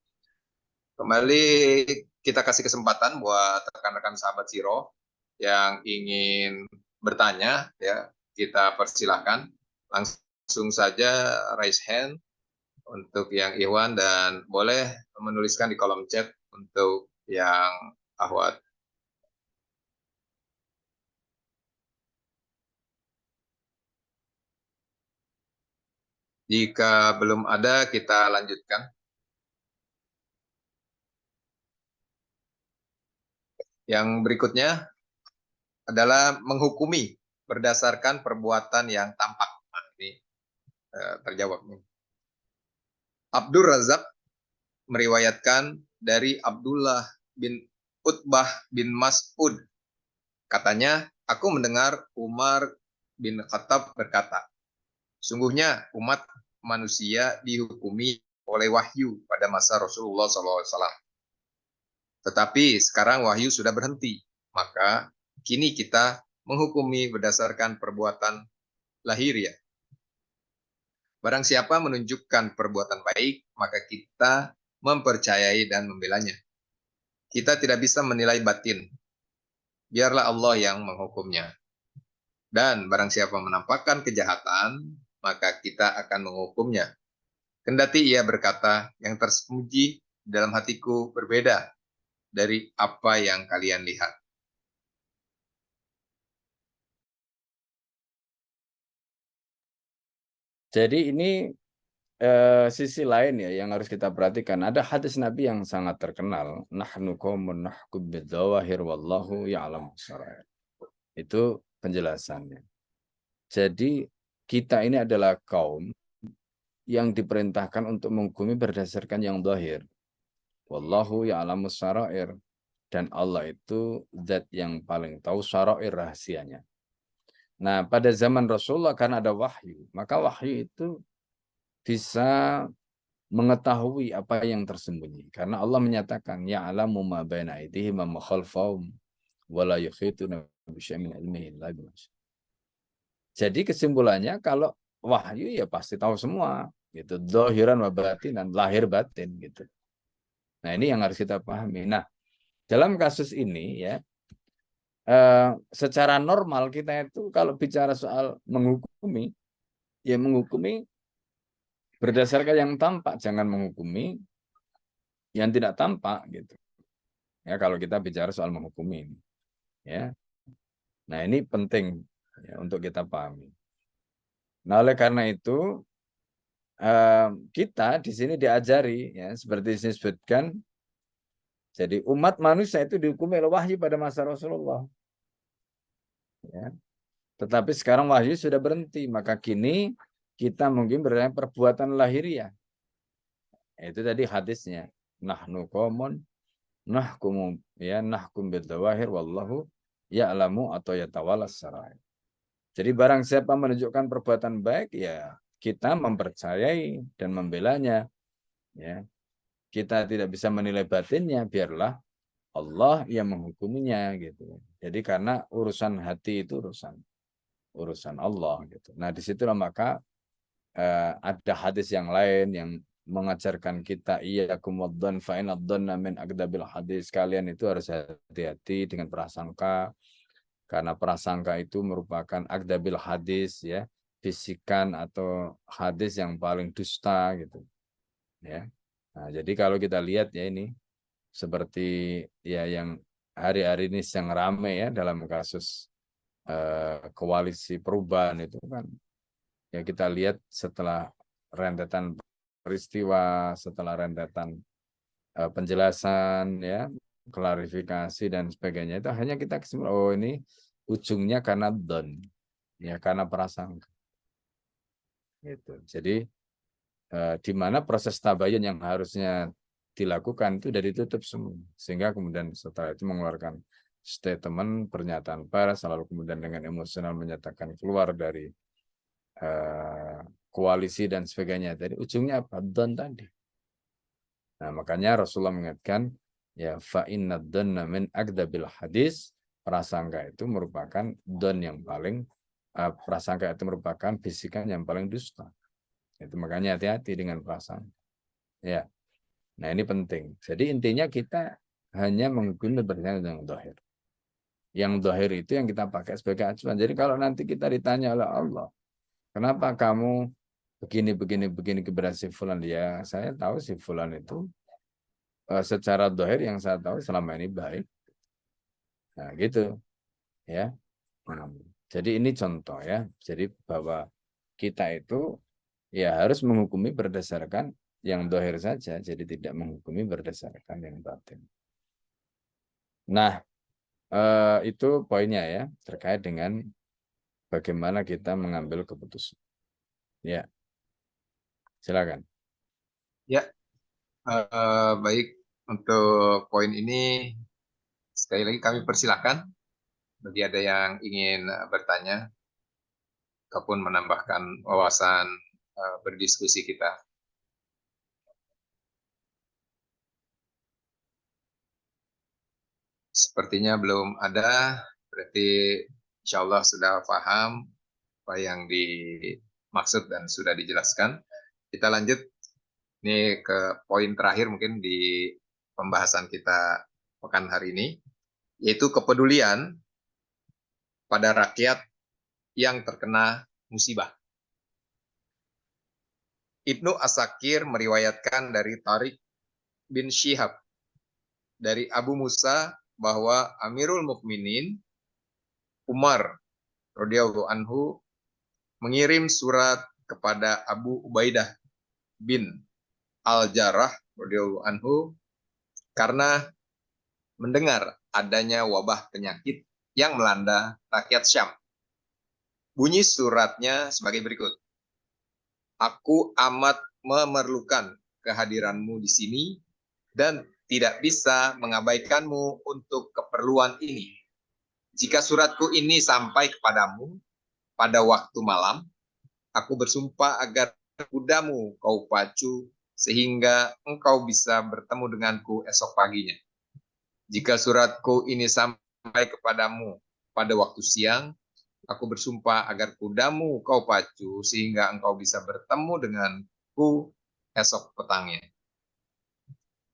Kembali kita kasih kesempatan buat rekan-rekan sahabat Siro yang ingin bertanya, ya kita persilahkan langsung saja raise hand untuk yang Iwan dan boleh menuliskan di kolom chat untuk yang Ahwat. Jika belum ada, kita lanjutkan. Yang berikutnya adalah menghukumi berdasarkan perbuatan yang tampak. Nah, ini terjawab nih. Abdur Razak meriwayatkan dari Abdullah bin Utbah bin Mas'ud. Katanya, aku mendengar Umar bin Khattab berkata, sungguhnya umat manusia dihukumi oleh wahyu pada masa Rasulullah SAW. Tetapi sekarang wahyu sudah berhenti. Maka kini kita menghukumi berdasarkan perbuatan lahiriah. Barang siapa menunjukkan perbuatan baik, maka kita mempercayai dan membelanya. Kita tidak bisa menilai batin. Biarlah Allah yang menghukumnya. Dan barang siapa menampakkan kejahatan, maka kita akan menghukumnya. Kendati ia berkata, yang tersembunyi dalam hatiku berbeda dari apa yang kalian lihat. Jadi ini sisi lain ya yang harus kita perhatikan. Ada hadis Nabi yang sangat terkenal, nahnu qaumun nahkum bidzawahir wallahu ya'lamu sarair. Itu penjelasannya. Jadi kita ini adalah kaum yang diperintahkan untuk menghukumi berdasarkan yang zahir. Wallahu ya'lamu sarair, dan Allah itu zat yang paling tahu sarair, rahasianya. Nah, pada zaman Rasulullah kan ada wahyu, maka wahyu itu bisa mengetahui apa yang tersembunyi. Karena Allah menyatakan, ya'lamu ma baina aydihim wa ma khalfahum wa la yuhituna bi syai'in min ilmihi illa bima syaa'. Jadi kesimpulannya kalau wahyu ya pasti tahu semua, gitu. Zahiran wa batinan, lahir batin gitu. Nah, ini yang harus kita pahami. Nah, dalam kasus ini ya, secara normal kita itu kalau bicara soal menghukumi, ya menghukumi berdasarkan yang tampak, jangan menghukumi yang tidak tampak gitu. Ya, kalau kita bicara soal menghukumi ini, ya. Nah, ini penting ya, untuk kita pahami. Nah, oleh karena itu kita di sini diajari ya seperti disebutkan. Jadi umat manusia itu dihukumi oleh wahyu pada masa Rasulullah. Ya. Tetapi sekarang wahyu sudah berhenti, maka kini kita mungkin berdasarkan perbuatan lahiriah. Itu tadi hadisnya. Nahnu qaumun nahkum bidzawahir wallahu ya'lamu atau yatawallas sarair. Jadi barang siapa menunjukkan perbuatan baik, ya kita mempercayai dan membelanya. Ya. kita tidak bisa menilai batinnya, biarlah Allah yang menghukuminya gitu. Jadi karena urusan hati itu urusan Allah gitu. Nah, disitulah maka ada hadis yang lain yang mengajarkan kita iyyakum wadzan fa inadh dhanna min akdabil hadis. Kalian itu harus hati-hati dengan prasangka karena prasangka itu merupakan akdabil hadis ya, bisikan atau hadis yang paling dusta gitu ya. Nah, jadi kalau kita lihat ya ini seperti ya yang hari-hari ini yang ramai ya dalam kasus koalisi perubahan itu kan ya kita lihat setelah rentetan peristiwa, setelah rentetan penjelasan ya, klarifikasi dan sebagainya itu hanya kita kesimpulan oh ini ujungnya karena don ya karena prasangka gitu. Jadi di mana proses tabayun yang harusnya dilakukan itu sudah ditutup semua sehingga kemudian setelah itu mengeluarkan statement pernyataan pers lalu kemudian dengan emosional menyatakan keluar dari koalisi dan sebagainya tadi ujungnya apa don tadi. Nah makanya Rasulullah mengingatkan ya fa inna dhanna min akdabil hadis, prasangka itu merupakan don yang paling prasangka itu merupakan bisikan yang paling dusta. Itu makanya hati-hati dengan prasangka. Ya. Nah, ini penting. Jadi intinya kita hanya menghukumi berdasarkan yang zahir. Yang zahir itu yang kita pakai sebagai acuan. Jadi kalau nanti kita ditanya oleh Allah, kenapa kamu begini kepada si fulan? Ya, saya tahu si fulan itu secara zahir yang saya tahu selama ini baik. Nah, gitu. Ya. Nah, jadi ini contoh ya. Jadi bahwa kita itu ya harus menghukumi berdasarkan yang dohir saja, jadi tidak menghukumi berdasarkan yang batin. Nah, itu poinnya ya, terkait dengan bagaimana kita mengambil keputusan. Ya, silakan. Ya, baik. Untuk poin ini, sekali lagi kami persilahkan bagi ada yang ingin bertanya ataupun menambahkan wawasan berdiskusi kita. Sepertinya belum ada, berarti insya Allah sudah paham apa yang dimaksud dan sudah dijelaskan. Kita lanjut ini ke poin terakhir mungkin di pembahasan kita pekan hari ini, yaitu kepedulian pada rakyat yang terkena musibah. Ibnu Asakir meriwayatkan dari Tariq bin Syihab dari Abu Musa bahwa Amirul Mukminin Umar radhiyallahu anhu mengirim surat kepada Abu Ubaidah bin Al-Jarrah radhiyallahu anhu karena mendengar adanya wabah penyakit yang melanda rakyat Syam. Bunyi suratnya sebagai berikut. Aku amat memerlukan kehadiranmu di sini dan tidak bisa mengabaikanmu untuk keperluan ini. Jika suratku ini sampai kepadamu pada waktu malam, aku bersumpah agar kudamu kau pacu sehingga engkau bisa bertemu denganku esok paginya. Jika suratku ini sampai kepadamu pada waktu siang, aku bersumpah agar kudamu kau pacu sehingga engkau bisa bertemu denganku esok petangnya.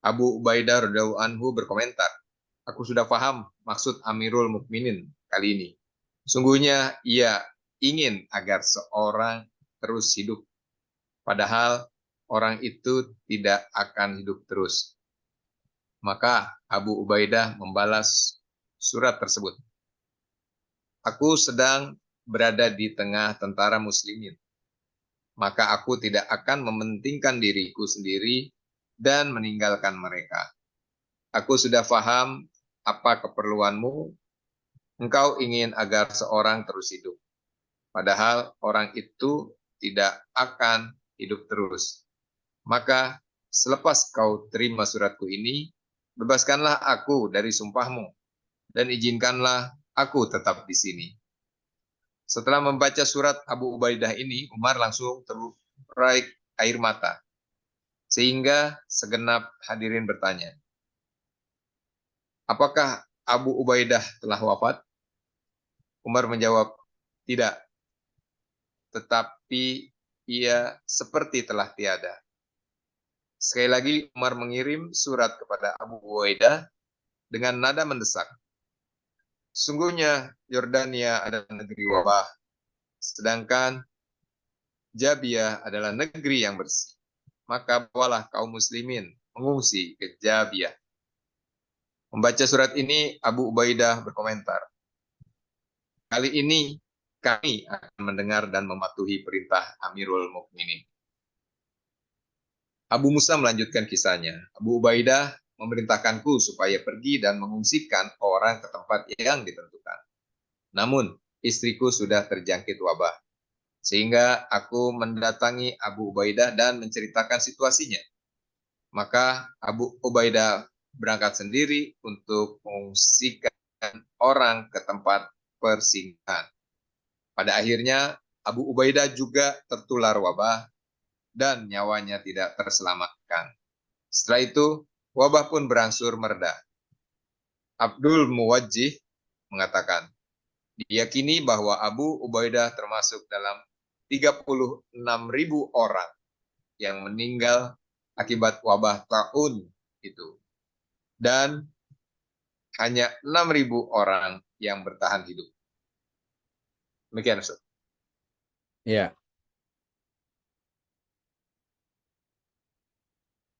Abu Ubaidah radhiyallahu anhu berkomentar, aku sudah paham maksud Amirul Mukminin kali ini. Sungguhnya ia ingin agar seorang terus hidup, padahal orang itu tidak akan hidup terus. Maka Abu Ubaidah membalas surat tersebut. Aku sedang berada di tengah tentara muslimin, maka aku tidak akan mementingkan diriku sendiri dan meninggalkan mereka. Aku sudah paham apa keperluanmu. Engkau ingin agar seorang terus hidup, padahal orang itu tidak akan hidup terus. Maka selepas kau terima suratku ini, bebaskanlah aku dari sumpahmu dan izinkanlah aku tetap di sini. Setelah membaca surat Abu Ubaidah ini, Umar langsung terurai air mata. Sehingga segenap hadirin bertanya, apakah Abu Ubaidah telah wafat? Umar menjawab, tidak, tetapi ia seperti telah tiada. Sekali lagi Umar mengirim surat kepada Abu Ubaidah dengan nada mendesak. Sungguhnya Yordania adalah negeri wabah, sedangkan Jabiah adalah negeri yang bersih. Maka bawalah kaum muslimin mengungsi ke Jabiah. Membaca surat ini, Abu Ubaidah berkomentar, kali ini kami akan mendengar dan mematuhi perintah Amirul Mukminin. Abu Musa melanjutkan kisahnya. Abu Ubaidah memerintahkanku supaya pergi dan mengungsikan orang ke tempat yang ditentukan. Namun, istriku sudah terjangkit wabah. Sehingga aku mendatangi Abu Ubaidah dan menceritakan situasinya. Maka Abu Ubaidah berangkat sendiri untuk mengungsikan orang ke tempat persinggahan. Pada akhirnya Abu Ubaidah juga tertular wabah dan nyawanya tidak terselamatkan. Setelah itu wabah pun berangsur mereda. Abdul Muwajjih mengatakan, diyakini bahwa Abu Ubaidah termasuk dalam 36.000 orang yang meninggal akibat wabah taun itu. Dan hanya 6.000 orang yang bertahan hidup. Demikian, Ustaz. Ya,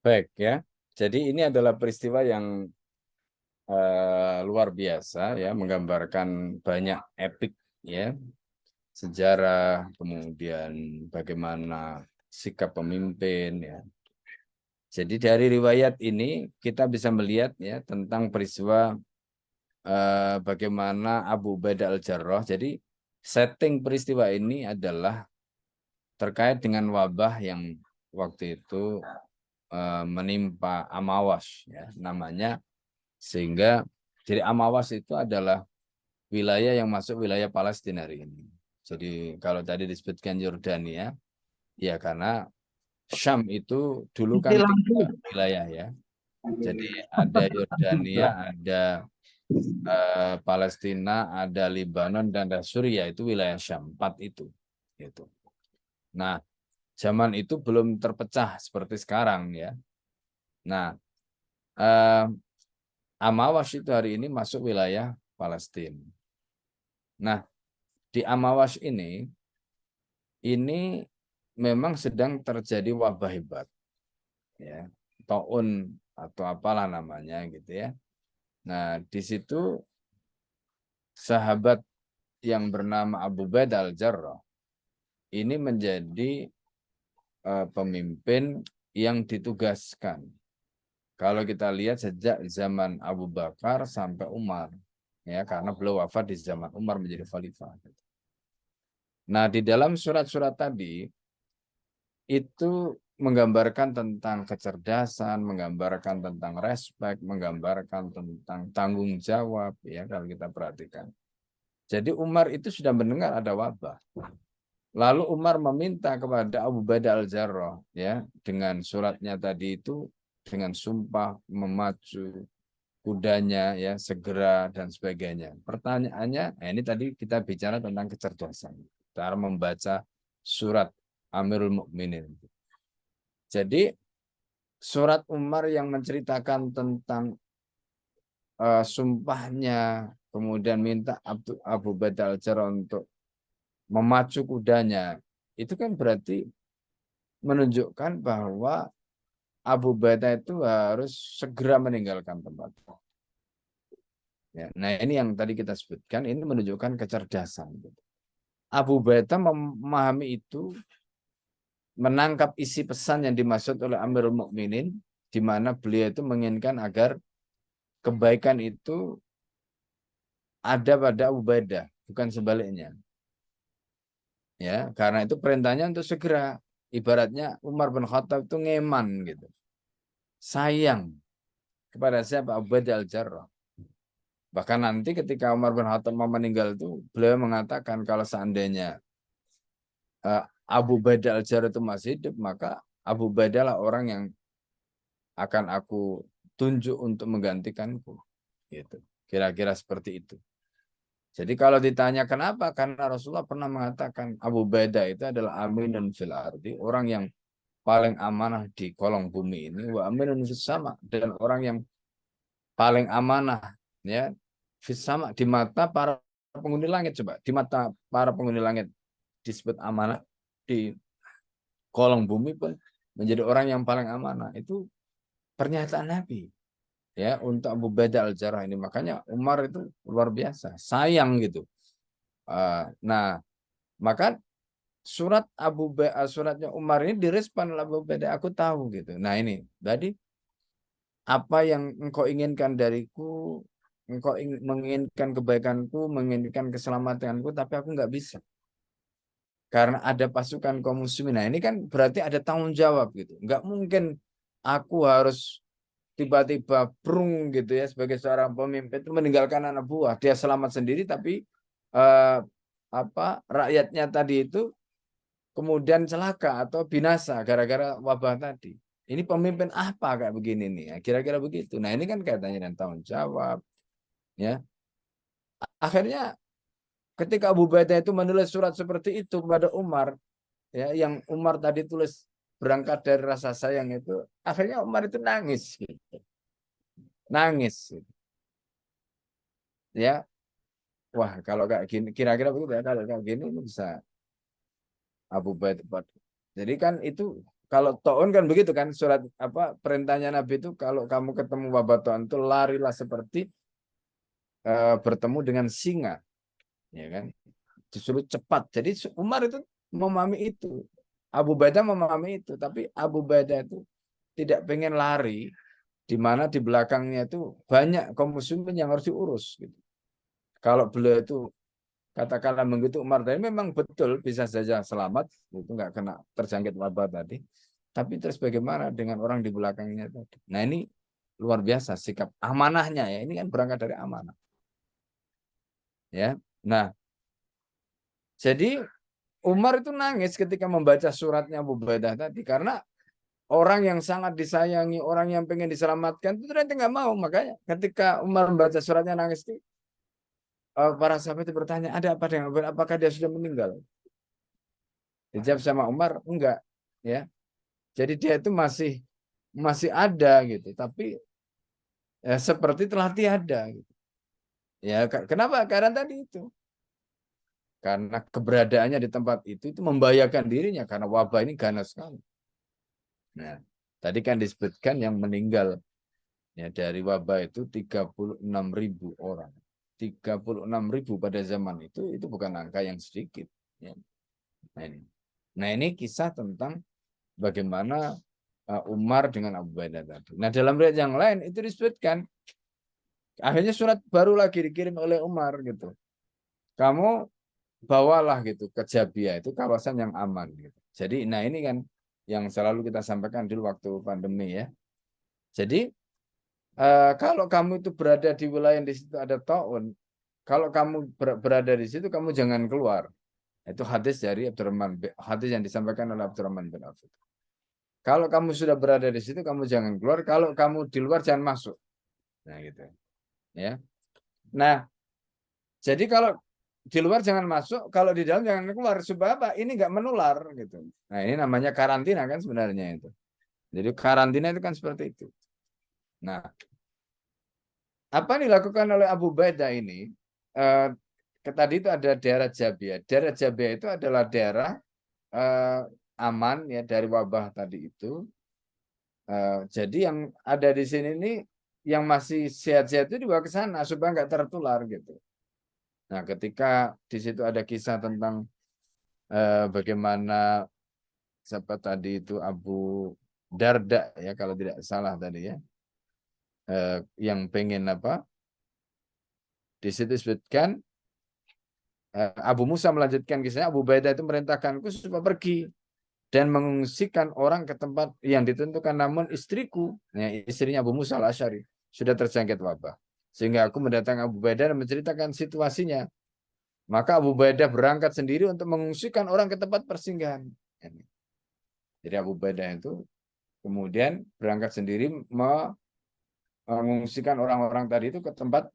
baik ya. Jadi ini adalah peristiwa yang luar biasa ya, menggambarkan banyak epik ya, sejarah, kemudian bagaimana sikap pemimpin ya. Jadi dari riwayat ini kita bisa melihat ya tentang peristiwa bagaimana Abu Ubaidah Al-Jarrah. Jadi setting peristiwa ini adalah terkait dengan wabah yang waktu itu menimpa Amawas ya namanya, sehingga jadi Amawas itu adalah wilayah yang masuk wilayah Palestina hari ini. Jadi kalau tadi disebutkan Yordania ya karena Syam itu dulu kan 3 wilayah ya. Jadi ada Yordania, ada Palestina, ada Lebanon, dan ada Suriah, itu wilayah Syam, 4 itu. Gitu. Nah, zaman itu belum terpecah seperti sekarang ya. Nah, Amawas itu hari ini masuk wilayah Palestina. Nah, di Amawas ini memang sedang terjadi wabah hebat, ya, taun atau apalah namanya gitu ya. Nah, di situ sahabat yang bernama Abu Ubaidah Al-Jarrah ini menjadi pemimpin yang ditugaskan. Kalau kita lihat sejak zaman Abu Bakar sampai Umar, ya karena beliau wafat di zaman Umar menjadi khalifah. Nah, di dalam surat-surat tadi itu menggambarkan tentang kecerdasan, menggambarkan tentang respek, menggambarkan tentang tanggung jawab, ya kalau kita perhatikan. Jadi Umar itu sudah mendengar ada wabah. Lalu Umar meminta kepada Abu Ubaidah Al-Jarrah ya dengan suratnya tadi itu dengan sumpah memacu kudanya ya segera dan sebagainya. Pertanyaannya, ini tadi kita bicara tentang kecerdasan, cara membaca surat Amirul Mukminin. Jadi surat Umar yang menceritakan tentang sumpahnya, kemudian minta Abu Ubaidah Al-Jarrah untuk memacu kudanya, itu kan berarti menunjukkan bahwa Abu Ubaidah itu harus segera meninggalkan tempat. Ya, nah ini yang tadi kita sebutkan, ini menunjukkan kecerdasan. Abu Ubaidah memahami itu, menangkap isi pesan yang dimaksud oleh Amirul Mukminin, di mana beliau itu menginginkan agar kebaikan itu ada pada Abu Ubaidah, bukan sebaliknya. Ya, karena itu perintahnya untuk segera. Ibaratnya Umar bin Khattab itu ngeman gitu. Sayang kepada siapa? Abu Ubaidah Al-Jarrah. Bahkan nanti ketika Umar bin Khattab mau meninggal itu, beliau mengatakan kalau seandainya Abu Ubaidah Al-Jarrah itu masih hidup, maka Abu Ubaidah lah orang yang akan aku tunjuk untuk menggantikanku. Gitu. Kira-kira seperti itu. Jadi kalau ditanya kenapa? Karena Rasulullah pernah mengatakan Abu Ubaidah itu adalah aminun fil ardi, orang yang paling amanah di kolong bumi ini, wa aminun fis sama, dan orang yang paling amanah ya fis sama di mata para penghuni langit. Coba di mata para penghuni langit disebut amanah, di kolong bumi pun menjadi orang yang paling amanah. Itu pernyataan Nabi ya untuk Abu Ubaidah al-Jarrah ini. Makanya Umar itu luar biasa sayang gitu. Nah, maka suratnya Umar ini direspon oleh Abu Ubaidah, aku tahu gitu. Nah ini tadi apa yang engkau inginkan dariku, engkau menginginkan kebaikanku, menginginkan keselamatanku, tapi aku nggak bisa karena ada pasukan kaum muslimin. Nah ini kan berarti ada tanggung jawab gitu. Nggak mungkin aku harus tiba-tiba brung gitu ya sebagai seorang pemimpin itu meninggalkan anak buah, dia selamat sendiri tapi eh, rakyatnya tadi itu kemudian celaka atau binasa gara-gara wabah tadi. Ini pemimpin apa kayak begini nih? Ya, kira-kira begitu. Nah, ini kan kaitannya dengan tanggung jawab, ya. Akhirnya ketika Abu Ubaidah itu menulis surat seperti itu kepada Umar, ya, yang Umar tadi tulis berangkat dari rasa sayang itu, akhirnya Umar itu nangis, gitu. Nangis, gitu. Ya. Wah, kalau kayak gini, kira-kira begitu ya, kalau kayak gini bisa Abu Ubaidah. Jadi kan itu kalau Ta'un kan begitu kan surat perintahnya Nabi itu kalau kamu ketemu wabah Ta'un itu larilah seperti bertemu dengan singa, ya kan? Disuruh cepat. Jadi Umar itu memahami itu. Abu Ubaidah memahami itu, tapi Abu Ubaidah itu tidak pengen lari di mana di belakangnya itu banyak kaum muslimin yang harus diurus gitu. Kalau beliau itu katakanlah begitu Umar tadi memang betul bisa saja selamat, itu nggak kena terjangkit wabah tadi. Tapi terus bagaimana dengan orang di belakangnya tadi? Nah ini luar biasa sikap amanahnya ya. Ini kan berangkat dari amanah. Ya. Nah, jadi Umar itu nangis ketika membaca suratnya Abu Ubaidah tadi karena orang yang sangat disayangi, orang yang pengen diselamatkan itu ternyata nggak mau. Makanya ketika Umar membaca suratnya nangis itu para sahabat itu bertanya, ada apa dengan Umar? Apakah dia sudah meninggal? Dijawab sama Umar, enggak, ya. Jadi dia itu masih ada gitu, tapi ya, seperti telah tiada. Gitu. Ya, kenapa? Karena tadi itu, karena keberadaannya di tempat itu membahayakan dirinya karena wabah ini ganas sekali. Nah, tadi kan disebutkan yang meninggal ya dari wabah itu 36.000 orang. 36.000 pada zaman itu bukan angka yang sedikit. Ya. Nah ini kisah tentang bagaimana Umar dengan Abu Ubaidah tadi. Nah dalam riwayat yang lain itu disebutkan akhirnya surat baru lagi dikirim oleh Umar gitu. Kamu bawalah gitu ke Jabiyah itu kawasan yang aman gitu. Jadi nah ini kan yang selalu kita sampaikan dulu waktu pandemi ya. Jadi kalau kamu itu berada di wilayah yang di situ ada taun, kalau kamu berada di situ kamu jangan keluar. Itu hadis dari hadis yang disampaikan oleh Abdurrahman bin Auf. Kalau kamu sudah berada di situ, kamu jangan keluar. Kalau kamu di luar, jangan masuk. Nah, gitu. Ya. Nah, jadi kalau di luar jangan masuk, kalau di dalam jangan keluar. Supaya apa? Ini nggak menular, gitu. Nah, ini namanya karantina kan sebenarnya itu. Jadi karantina itu kan seperti itu. Nah, apa yang dilakukan oleh Abu Ubaidah ini? Tadi itu ada daerah Jabiyah. Daerah Jabiyah itu adalah daerah aman ya dari wabah tadi itu. Jadi yang ada di sini ini yang masih sehat-sehat itu dibawa ke sana supaya nggak tertular gitu. Nah, ketika di situ ada kisah tentang bagaimana siapa tadi itu Abu Darda ya kalau tidak salah tadi ya, yang pengen di situ disebutkan Abu Musa melanjutkan kisahnya, Abu Ubaidah itu merintahkanku supaya pergi dan mengungsikan orang ke tempat yang ditentukan, namun istriku, ya, istrinya Abu Musa al-Asy'ari sudah terjangkit wabah. Sehingga aku mendatangkan Abu Ubaidah dan menceritakan situasinya. Maka Abu Ubaidah berangkat sendiri untuk mengungsikan orang ke tempat persinggahan. Jadi Abu Ubaidah itu kemudian berangkat sendiri mengungsikan orang-orang tadi itu ke tempat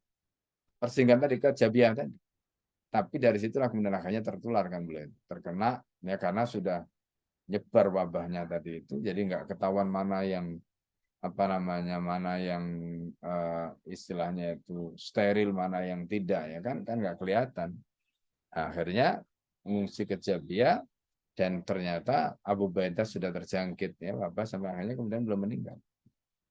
persinggahan tadi, ke Jabiah tadi. Tapi dari situlah kemudian akhirnya tertular kan beliau, terkena ya karena sudah nyebar wabahnya tadi itu, jadi nggak ketahuan mana yang apa namanya, mana yang istilahnya itu steril, mana yang tidak, ya kan nggak kelihatan. Akhirnya mengungsi ke Jabiah dan ternyata Abu Ubaidah sudah terjangkit ya wabah sampai akhirnya kemudian belum meninggal.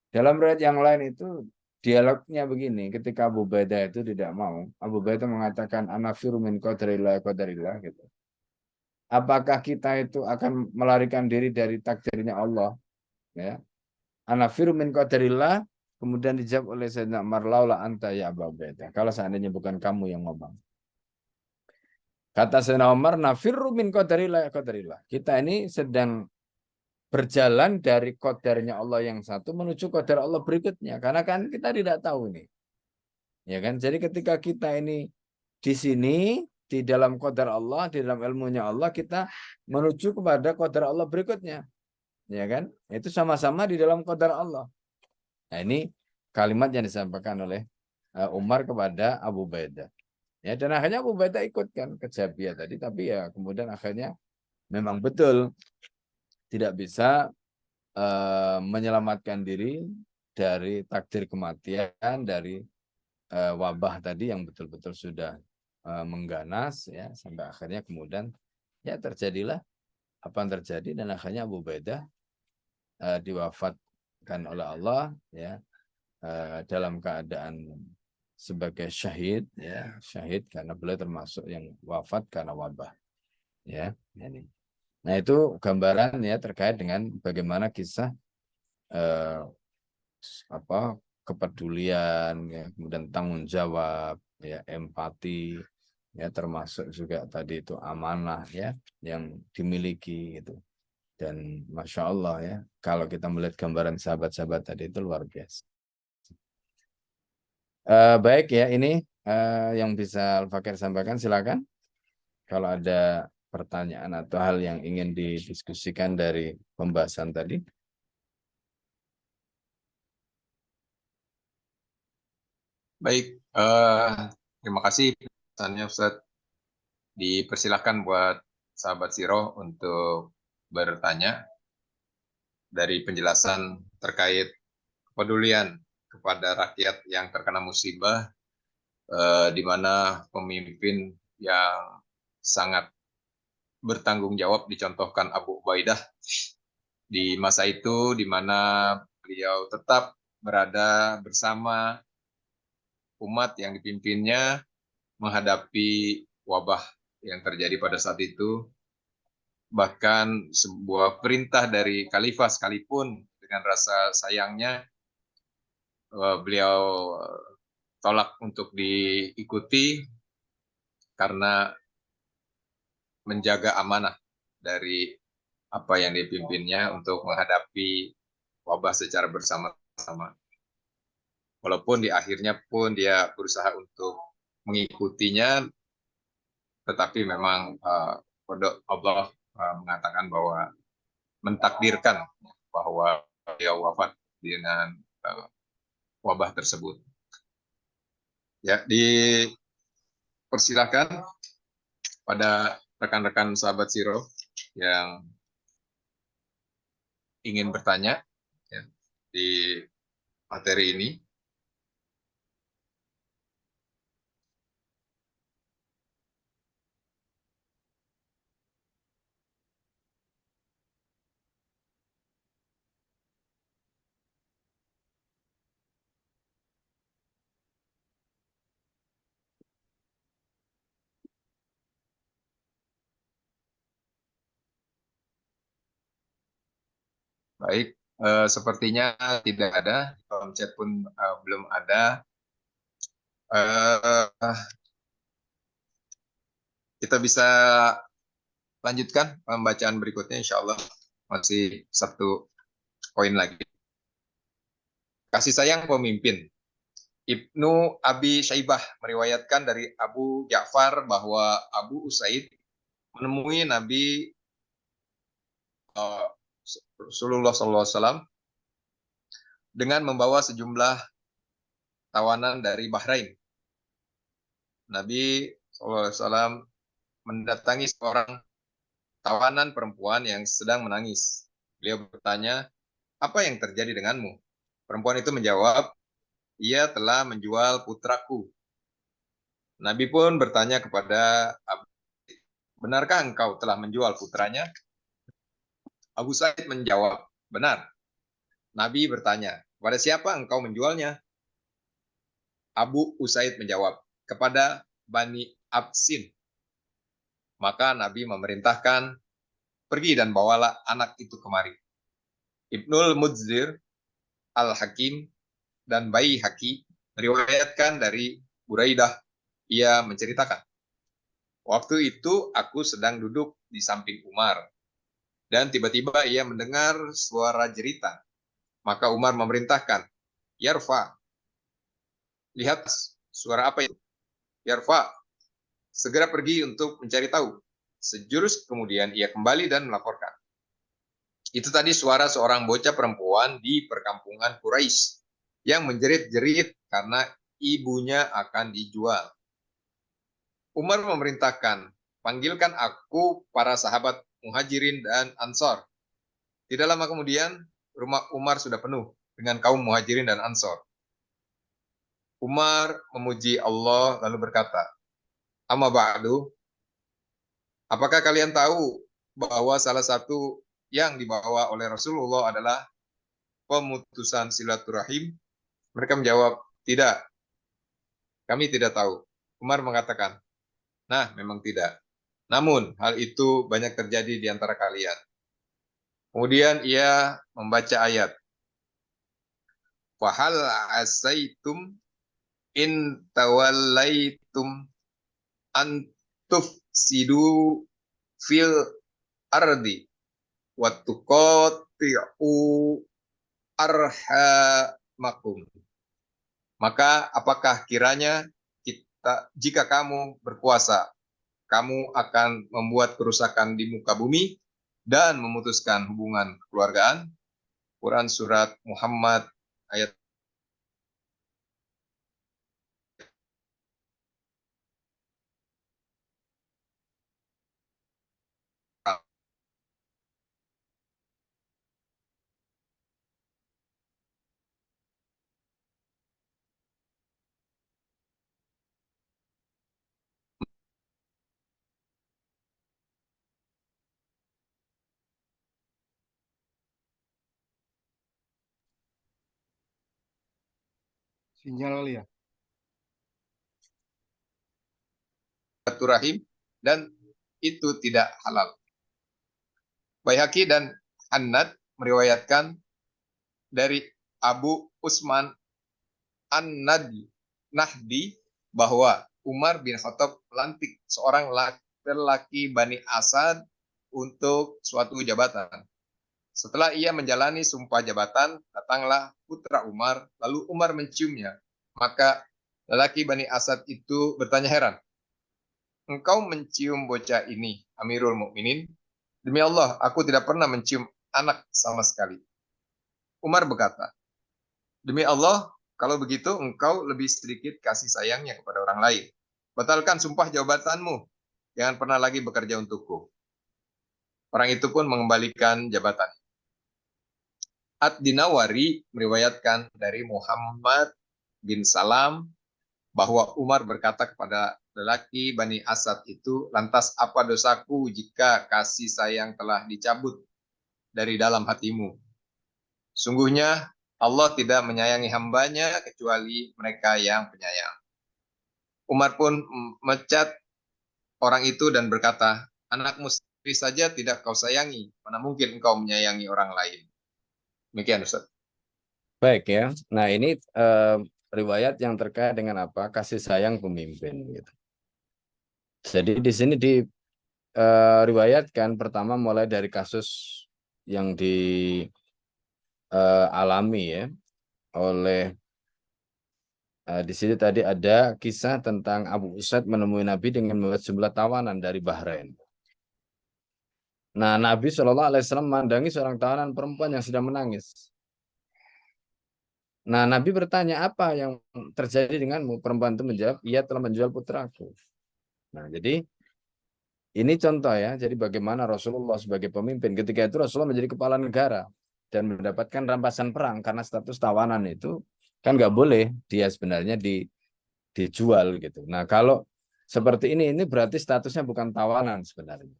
Dalam riwayat yang lain itu dialognya begini, ketika Abu Ubaidah itu tidak mau, Abu Ubaidah mengatakan anafiru min qadarillah qadarillah gitu. Apakah kita itu akan melarikan diri dari takdirnya Allah? Ya. Anafiru min qadarillah, kemudian dijawab oleh Sayyidina Umar, laula anta ya Abu Ubaidah. Kalau seandainya bukan kamu yang ngomong. Kata Sayyidina Umar, nafirru min qadarillah ya qadarillah. Kita ini sedang berjalan dari qadarnya Allah yang satu menuju qadar Allah berikutnya. Karena kan kita tidak tahu nih. Ya kan? Jadi ketika kita ini di sini, di dalam qadar Allah, di dalam ilmunya Allah, kita menuju kepada qadar Allah berikutnya. Ya kan? Itu sama-sama di dalam qadar Allah. Nah, ini kalimat yang disampaikan oleh Umar kepada Abu Ubaidah. Ya, dan akhirnya Abu Ubaidah ikut kan ke Jabiah tadi, tapi ya kemudian akhirnya memang betul tidak bisa menyelamatkan diri dari takdir kematian, dari wabah tadi yang betul-betul sudah mengganas ya, sampai akhirnya kemudian ya terjadilah apa yang terjadi, dan akhirnya Abu Ubaidah diwafatkan oleh Allah ya, dalam keadaan sebagai syahid ya, syahid karena beliau termasuk yang wafat karena wabah ya. Ini. Nah, itu gambaran ya terkait dengan bagaimana kisah kepedulian ya, kemudian tanggung jawab ya, empati ya, termasuk juga tadi itu amanah ya yang dimiliki gitu. Dan Masya Allah ya, kalau kita melihat gambaran sahabat-sahabat tadi itu luar biasa. Baik ya, ini yang bisa Al-Fakir sampaikan, silakan. Kalau ada pertanyaan atau hal yang ingin didiskusikan dari pembahasan tadi. Baik, terima kasih pesannya Ustadz. Dipersilakan buat sahabat Siroh untuk bertanya dari penjelasan terkait kepedulian kepada rakyat yang terkena musibah, di mana pemimpin yang sangat bertanggung jawab dicontohkan Abu Ubaidah di masa itu, di mana beliau tetap berada bersama umat yang dipimpinnya menghadapi wabah yang terjadi pada saat itu. Bahkan sebuah perintah dari khalifah sekalipun dengan rasa sayangnya beliau tolak untuk diikuti karena menjaga amanah dari apa yang dipimpinnya untuk menghadapi wabah secara bersama-sama. Walaupun di akhirnya pun dia berusaha untuk mengikutinya, tetapi memang Allah mengatakan bahwa mentakdirkan bahwa dia wafat dengan wabah tersebut. Ya, dipersilakan pada rekan-rekan sahabat Siroh yang ingin bertanya ya, di materi ini. Baik, sepertinya tidak ada, di kolom chat pun belum ada. Kita bisa lanjutkan pembacaan berikutnya, insya Allah masih satu poin lagi. Kasih sayang pemimpin. Ibnu Abi Syaibah meriwayatkan dari Abu Ja'far bahwa Abu Usaid menemui Nabi Rasulullah SAW dengan membawa sejumlah tawanan dari Bahrain. Nabi SAW mendatangi seorang tawanan perempuan yang sedang menangis. Beliau bertanya, apa yang terjadi denganmu? Perempuan itu menjawab, ia telah menjual putraku. Nabi pun bertanya kepada Abu, benarkah engkau telah menjual putranya? Abu Said menjawab, benar. Nabi bertanya, kepada siapa engkau menjualnya? Abu Usaid menjawab, kepada Bani Absin. Maka Nabi memerintahkan, pergi dan bawalah anak itu kemari. Ibnul Mudzir, Al-Hakim, dan Baihaqi meriwayatkan dari Buraidah, ia menceritakan, waktu itu aku sedang duduk di samping Umar, dan tiba-tiba ia mendengar suara jeritan. Maka Umar memerintahkan, Yarfa, lihat suara apa itu? Yarfa, segera pergi untuk mencari tahu. Sejurus kemudian ia kembali dan melaporkan. Itu tadi suara seorang bocah perempuan di perkampungan Quraisy yang menjerit-jerit karena ibunya akan dijual. Umar memerintahkan, panggilkan aku para sahabat Muhajirin dan Ansor. Tidak lama kemudian, rumah Umar sudah penuh dengan kaum Muhajirin dan Ansor. Umar memuji Allah lalu berkata, Amma ba'du, apakah kalian tahu bahwa salah satu yang dibawa oleh Rasulullah adalah pemutusan silaturahim? Mereka menjawab, tidak, kami tidak tahu. Umar mengatakan, nah memang tidak. Namun hal itu banyak terjadi di antara kalian. Kemudian ia membaca ayat, Fahal asaitum in tawallaitum an tufsidu fil ardi wa tuqatti'u arhamakum. Maka apakah kiranya jika kamu berkuasa, kamu akan membuat kerusakan di muka bumi dan memutuskan hubungan kekeluargaan? Quran Surat Muhammad ayat Sinyal kali ya. silaturahim dan itu tidak halal. Baihaqi dan Hannad meriwayatkan dari Abu Usman An-Nahdi bahwa Umar bin Khattab melantik seorang laki-laki Bani Asad untuk suatu jabatan. Setelah ia menjalani sumpah jabatan, datanglah putra Umar, lalu Umar menciumnya. Maka lelaki Bani Asad itu bertanya heran, engkau mencium bocah ini, Amirul Mukminin? Demi Allah, aku tidak pernah mencium anak sama sekali. Umar berkata, demi Allah, kalau begitu engkau lebih sedikit kasih sayangnya kepada orang lain. Batalkan sumpah jabatanmu. Jangan pernah lagi bekerja untukku. Orang itu pun mengembalikan jabatan. Ad-Dinawari meriwayatkan dari Muhammad bin Salam bahwa Umar berkata kepada lelaki Bani Asad itu, lantas apa dosaku jika kasih sayang telah dicabut dari dalam hatimu? Sungguhnya Allah tidak menyayangi hambanya kecuali mereka yang penyayang. Umar pun mecat orang itu dan berkata, anakmu sendiri saja tidak kau sayangi, mana mungkin engkau menyayangi orang lain. Demikian Ustaz. Baik ya. Nah ini riwayat yang terkait dengan apa? Kasih sayang pemimpin. Gitu. Jadi di sini diriwayatkan pertama mulai dari kasus yang dialami ya oleh di sini tadi ada kisah tentang Abu Usaid menemui Nabi dengan membawa jumlah tawanan dari Bahrain. Nah, Nabi SAW memandangi seorang tawanan perempuan yang sedang menangis. Nah, Nabi bertanya, apa yang terjadi denganmu? Perempuan itu menjawab, ia telah menjual putraku. Nah, jadi ini contoh ya. Jadi bagaimana Rasulullah sebagai pemimpin ketika itu Rasulullah menjadi kepala negara dan mendapatkan rampasan perang karena status tawanan itu kan nggak boleh dia sebenarnya dijual gitu. Nah, kalau seperti ini berarti statusnya bukan tawanan sebenarnya.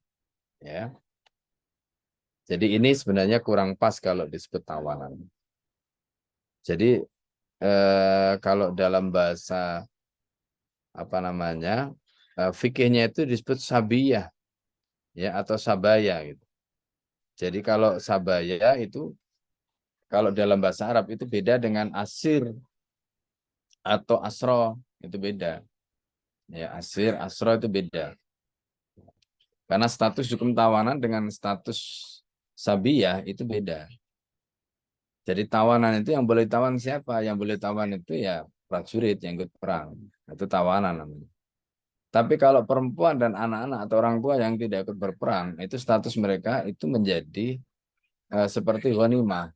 Ya. Jadi ini sebenarnya kurang pas kalau disebut tawanan. Jadi kalau dalam bahasa apa namanya fikihnya itu disebut sabiyah ya atau sabaya gitu. Jadi kalau sabaya itu kalau dalam bahasa Arab itu beda dengan asir atau asro, itu beda. Ya, asir, asro itu beda. Karena status hukum tawanan dengan status sabiyah itu beda. Jadi tawanan itu yang boleh tawan siapa? Yang boleh tawan itu ya prajurit yang ikut perang. Itu tawanan namanya. Tapi kalau perempuan dan anak-anak atau orang tua yang tidak ikut berperang, itu status mereka itu menjadi seperti ghanimah.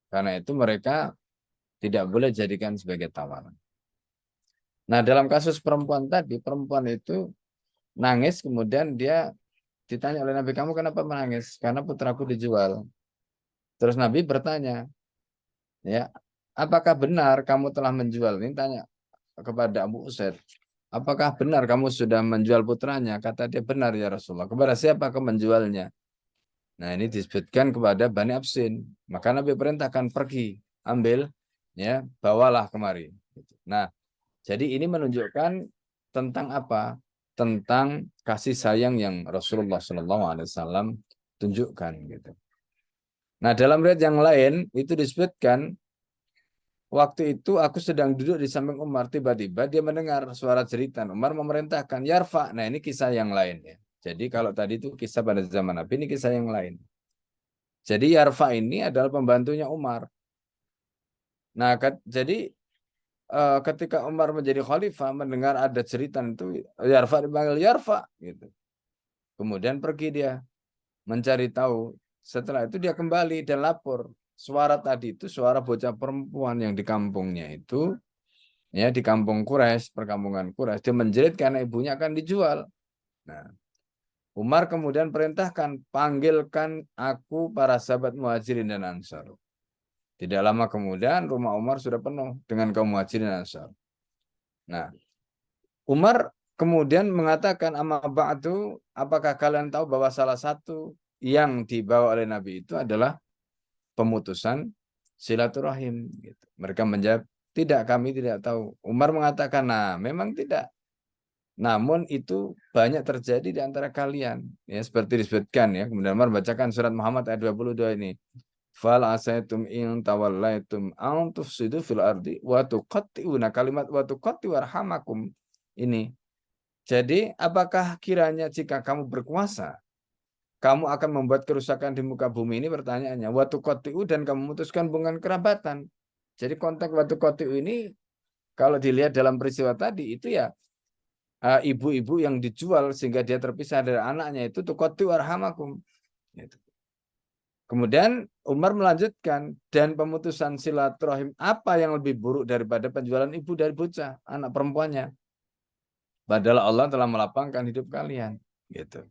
Karena itu mereka tidak boleh jadikan sebagai tawanan. Nah, dalam kasus perempuan tadi, perempuan itu nangis, kemudian dia ditanya oleh Nabi, kamu kenapa menangis? Karena putraku dijual. Terus Nabi bertanya, ya, apakah benar kamu telah menjual? Ini tanya kepada Abu Usaid. Apakah benar kamu sudah menjual putranya? Kata dia, benar ya Rasulullah. Kepada siapa kamu menjualnya? Nah, ini disebutkan kepada Bani Absin. Maka Nabi perintahkan pergi, ambil, ya, bawalah kemari. Nah, jadi ini menunjukkan tentang apa? Tentang kasih sayang yang Rasulullah SAW tunjukkan gitu. Nah, dalam riwayat yang lain itu disebutkan waktu itu aku sedang duduk di samping Umar, tiba-tiba dia mendengar suara jeritan. Umar memerintahkan yarfa. Nah, ini kisah yang lain ya. Jadi kalau tadi itu kisah pada zaman Nabi, ini kisah yang lain. Jadi yarfa ini adalah pembantunya Umar. Nah, jadi ketika Umar menjadi khalifah mendengar ada jeritan itu Yarfa dipanggil Yarfa gitu. Kemudian pergi dia mencari tahu. Setelah itu dia kembali dan lapor. Suara tadi itu suara bocah perempuan yang di kampungnya itu ya di kampung Quraisy, perkampungan Quraisy, dia menjerit karena ibunya akan dijual. Nah, Umar kemudian perintahkan, panggilkan aku para sahabat Muhajirin dan Ansar. Tidak lama kemudian rumah Umar sudah penuh dengan kaum Muhajirin dan Ansar. Nah, Umar kemudian mengatakan, amma ba'du, apakah kalian tahu bahwa salah satu yang dibawa oleh Nabi itu adalah pemutusan silaturahim? Gitu. Mereka menjawab, tidak, kami tidak tahu. Umar mengatakan, nah memang tidak. Namun itu banyak terjadi di antara kalian. Ya, seperti disebutkan ya. Kemudian Umar bacakan surat Muhammad ayat 22 ini. Fal asaitum in tawallaitum an tufsidu fil ardi wa tuqatti'una kalimat wa tuqatti'u arhamakum. Ini. Jadi, apakah kiranya jika kamu berkuasa, kamu akan membuat kerusakan di muka bumi? Ini pertanyaannya. Wa tuqatti'u dan kamu memutuskan hubungan kerabatan. Jadi konteks wa tuqatti'u ini kalau dilihat dalam peristiwa tadi itu ya ibu-ibu yang dijual sehingga dia terpisah dari anaknya itu tuqatti'u arhamakum. Gitu. Kemudian Umar melanjutkan, dan pemutusan silaturahim apa yang lebih buruk daripada penjualan ibu dari bocah, anak perempuannya. Padahal Allah telah melapangkan hidup kalian. Gitu.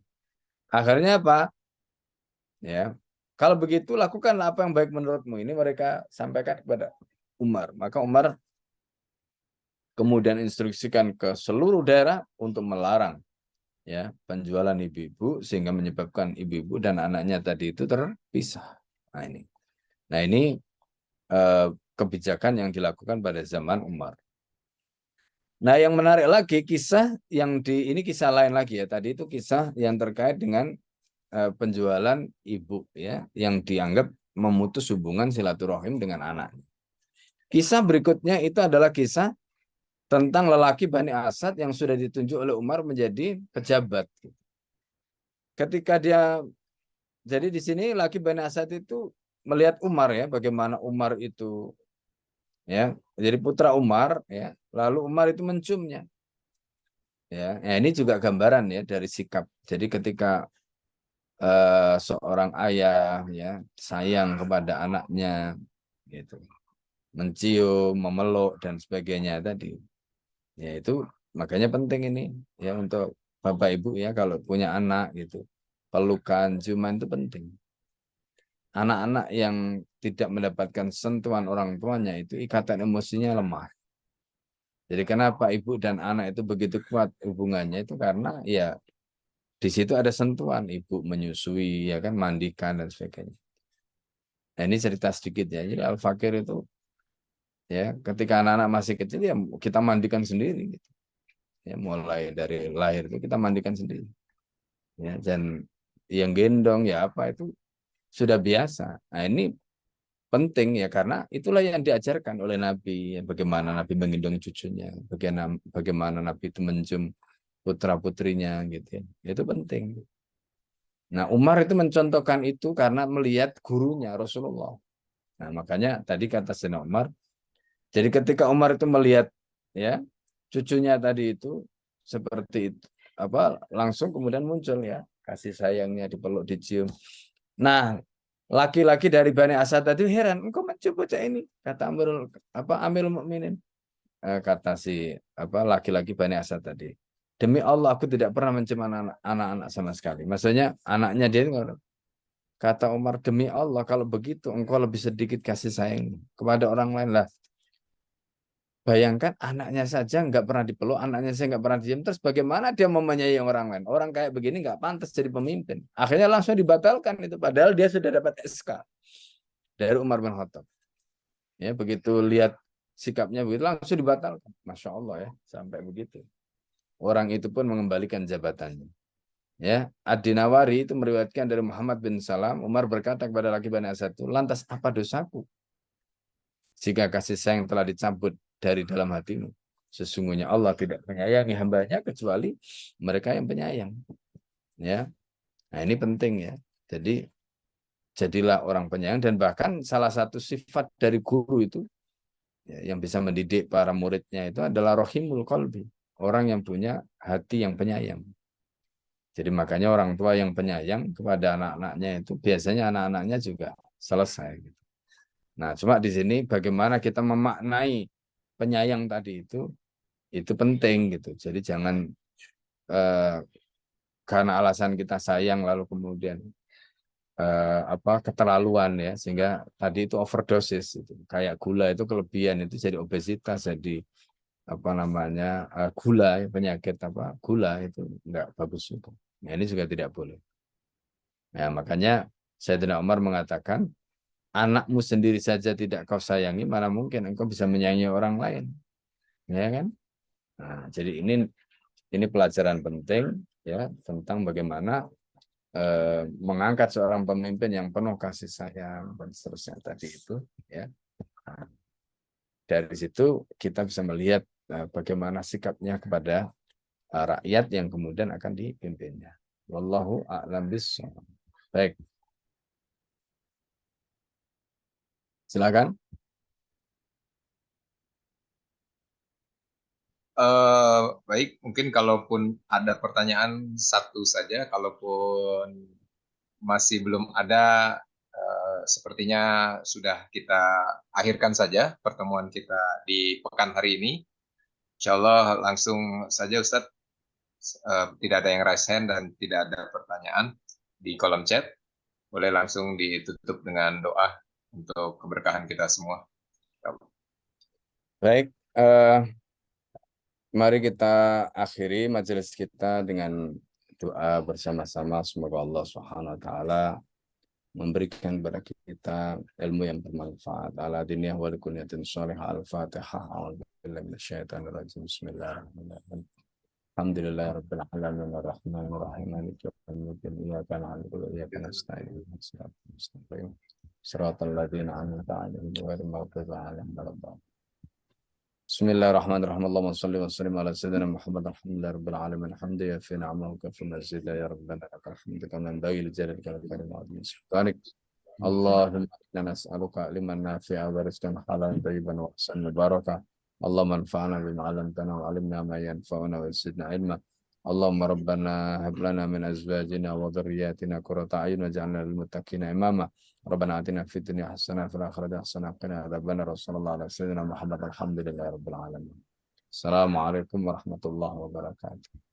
Akhirnya apa? Ya, kalau begitu lakukanlah apa yang baik menurutmu. Ini mereka sampaikan kepada Umar. Maka Umar kemudian instruksikan ke seluruh daerah untuk melarang ya penjualan ibu-ibu sehingga menyebabkan ibu-ibu dan anaknya tadi itu terpisah. Nah ini kebijakan yang dilakukan pada zaman Umar. Nah yang menarik lagi kisah yang ini kisah lain lagi ya. Tadi itu kisah yang terkait dengan penjualan ibu ya yang dianggap memutus hubungan silaturahim dengan anaknya. Kisah berikutnya itu adalah kisah tentang lelaki Bani Asad yang sudah ditunjuk oleh Umar menjadi pejabat. Ketika dia jadi di sini lelaki Bani Asad itu melihat Umar ya bagaimana Umar itu ya jadi putra Umar ya lalu Umar itu menciumnya ya ini juga gambaran ya dari sikap. Jadi ketika seorang ayah ya sayang kepada anaknya gitu mencium, memeluk dan sebagainya tadi. Ya itu makanya penting ini ya untuk Bapak Ibu ya kalau punya anak gitu. Pelukan, ciuman itu penting. Anak-anak yang tidak mendapatkan sentuhan orang tuanya itu ikatan emosinya lemah. Jadi kenapa ibu dan anak itu begitu kuat hubungannya itu karena ya di situ ada sentuhan, ibu menyusui ya kan, mandikan dan sebagainya. Nah, ini cerita sedikit ya. Jadi Al-Fakir itu ya ketika anak-anak masih kecil ya kita mandikan sendiri gitu. Ya mulai dari lahir itu kita mandikan sendiri. Ya dan yang gendong ya apa itu sudah biasa. Nah, ini penting ya karena itulah yang diajarkan oleh Nabi, ya, bagaimana Nabi menggendong cucunya, bagaimana Nabi itu mencium putra-putrinya gitu ya. Itu penting. Nah, Umar itu mencontohkan itu karena melihat gurunya Rasulullah. Nah, makanya tadi kata Sayyidina Umar, jadi ketika Umar itu melihat ya cucunya tadi itu seperti itu apa langsung kemudian muncul ya kasih sayangnya, dipeluk, dicium. Nah, laki-laki dari Bani Asad tadi heran, engkau mencium bocah ini, kata Amirul Mukminin. Kata si laki-laki Bani Asad tadi. Demi Allah aku tidak pernah mencium anak-anak sama sekali. Maksudnya anaknya dia kata Umar, demi Allah kalau begitu engkau lebih sedikit kasih sayang kepada orang lain lah. Bayangkan anaknya saja nggak pernah dipeluk, anaknya saya nggak pernah diem, terus bagaimana dia mau menyayangi orang lain? Orang kayak begini nggak pantas jadi pemimpin. Akhirnya langsung dibatalkan itu, padahal dia sudah dapat SK dari Umar bin Khattab. Ya begitu lihat sikapnya begitu langsung dibatalkan. Masya Allah ya sampai begitu. Orang itu pun mengembalikan jabatannya. Ya, Ad-Dinawari itu meriwayatkan dari Muhammad bin Salam, Umar berkata kepada laki Bani Asad itu, lantas apa dosaku? Jika kasih sayang telah dicabut dari dalam hatimu, sesungguhnya Allah tidak menyayangi hambanya kecuali mereka yang penyayang. Ya, nah ini penting ya. Jadi jadilah orang penyayang dan bahkan salah satu sifat dari guru itu ya, yang bisa mendidik para muridnya itu adalah rohimul qalbi, orang yang punya hati yang penyayang. Jadi makanya orang tua yang penyayang kepada anak-anaknya itu biasanya anak-anaknya juga selesai. Gitu. Nah, cuma di sini bagaimana kita memaknai penyayang tadi itu penting gitu. Jadi jangan karena alasan kita sayang lalu kemudian keterlaluan ya sehingga tadi itu overdosis itu. Kayak gula itu kelebihan itu jadi obesitas jadi gula penyakit gula itu enggak bagus itu. Nah, ini juga tidak boleh. Nah, makanya Sayyidina Umar mengatakan anakmu sendiri saja tidak kau sayangi, mana mungkin engkau bisa menyayangi orang lain, ya kan? Nah, jadi ini pelajaran penting ya tentang bagaimana mengangkat seorang pemimpin yang penuh kasih sayang dan seterusnya tadi itu, ya. Nah, dari situ kita bisa melihat bagaimana sikapnya kepada rakyat yang kemudian akan dipimpinnya. Wallahu a'lam bishawab. Baik. Silakan. Baik, mungkin kalaupun ada pertanyaan satu saja, kalaupun masih belum ada, sepertinya sudah kita akhirkan saja pertemuan kita di pekan hari ini. Insya Allah langsung saja Ustadz, tidak ada yang raise hand dan tidak ada pertanyaan di kolom chat. Boleh langsung ditutup dengan doa untuk keberkahan kita semua. Baik, mari kita akhiri majelis kita dengan doa bersama-sama. Semoga Allah Subhanahu wa taala memberikan kepada kita ilmu yang bermanfaat. Ala diniyah wa likunyatin sholihah. Al-Fatihah. A'udzubillahi minasyaitonir rajim. Bismillahirrahmanirrahim. Alhamdulillahirabbil alamin arrahmanir rahim maliki yaumiddin iyyaka na'budu wa iyyaka nasta'in ihdinas siratal mustaqim siratal ladzina an'amta 'alaihim ghairil maghdubi 'alaihim waladdallin. Bismillahirrahmanirrahim. Allahumma shalli wa sallim ala sayyidina Muhammad. Alhamdulillahi rabbil alamin. Hamdan yafi ni'amahu wa kafi mazida ya rabbana lakal hamdu kama yanbaghi li jalalika wal karim wa 'azimi sultanik. Allahumma inna nas'aluka ilman nafi'a wa rizqan halalan thayyiban wa ihsanan mubarakah. Allahumma anfa'na bima 'allamtana wa 'allimna ma yanfa'una wa zidna ilma. Allahumma rabbana hab lana min azwajina wa dhurriyyatina qurrata a'yun waj'alna lil muttaqina imama. Rabbana atina fid dunya hasanah wa fil akhirati hasanah wa qina adzabannar. Sallallahu alaihi wasallam Muhammad alhamdulillahi rabbil alamin. Assalamualaikum warahmatullahi wabarakatuh.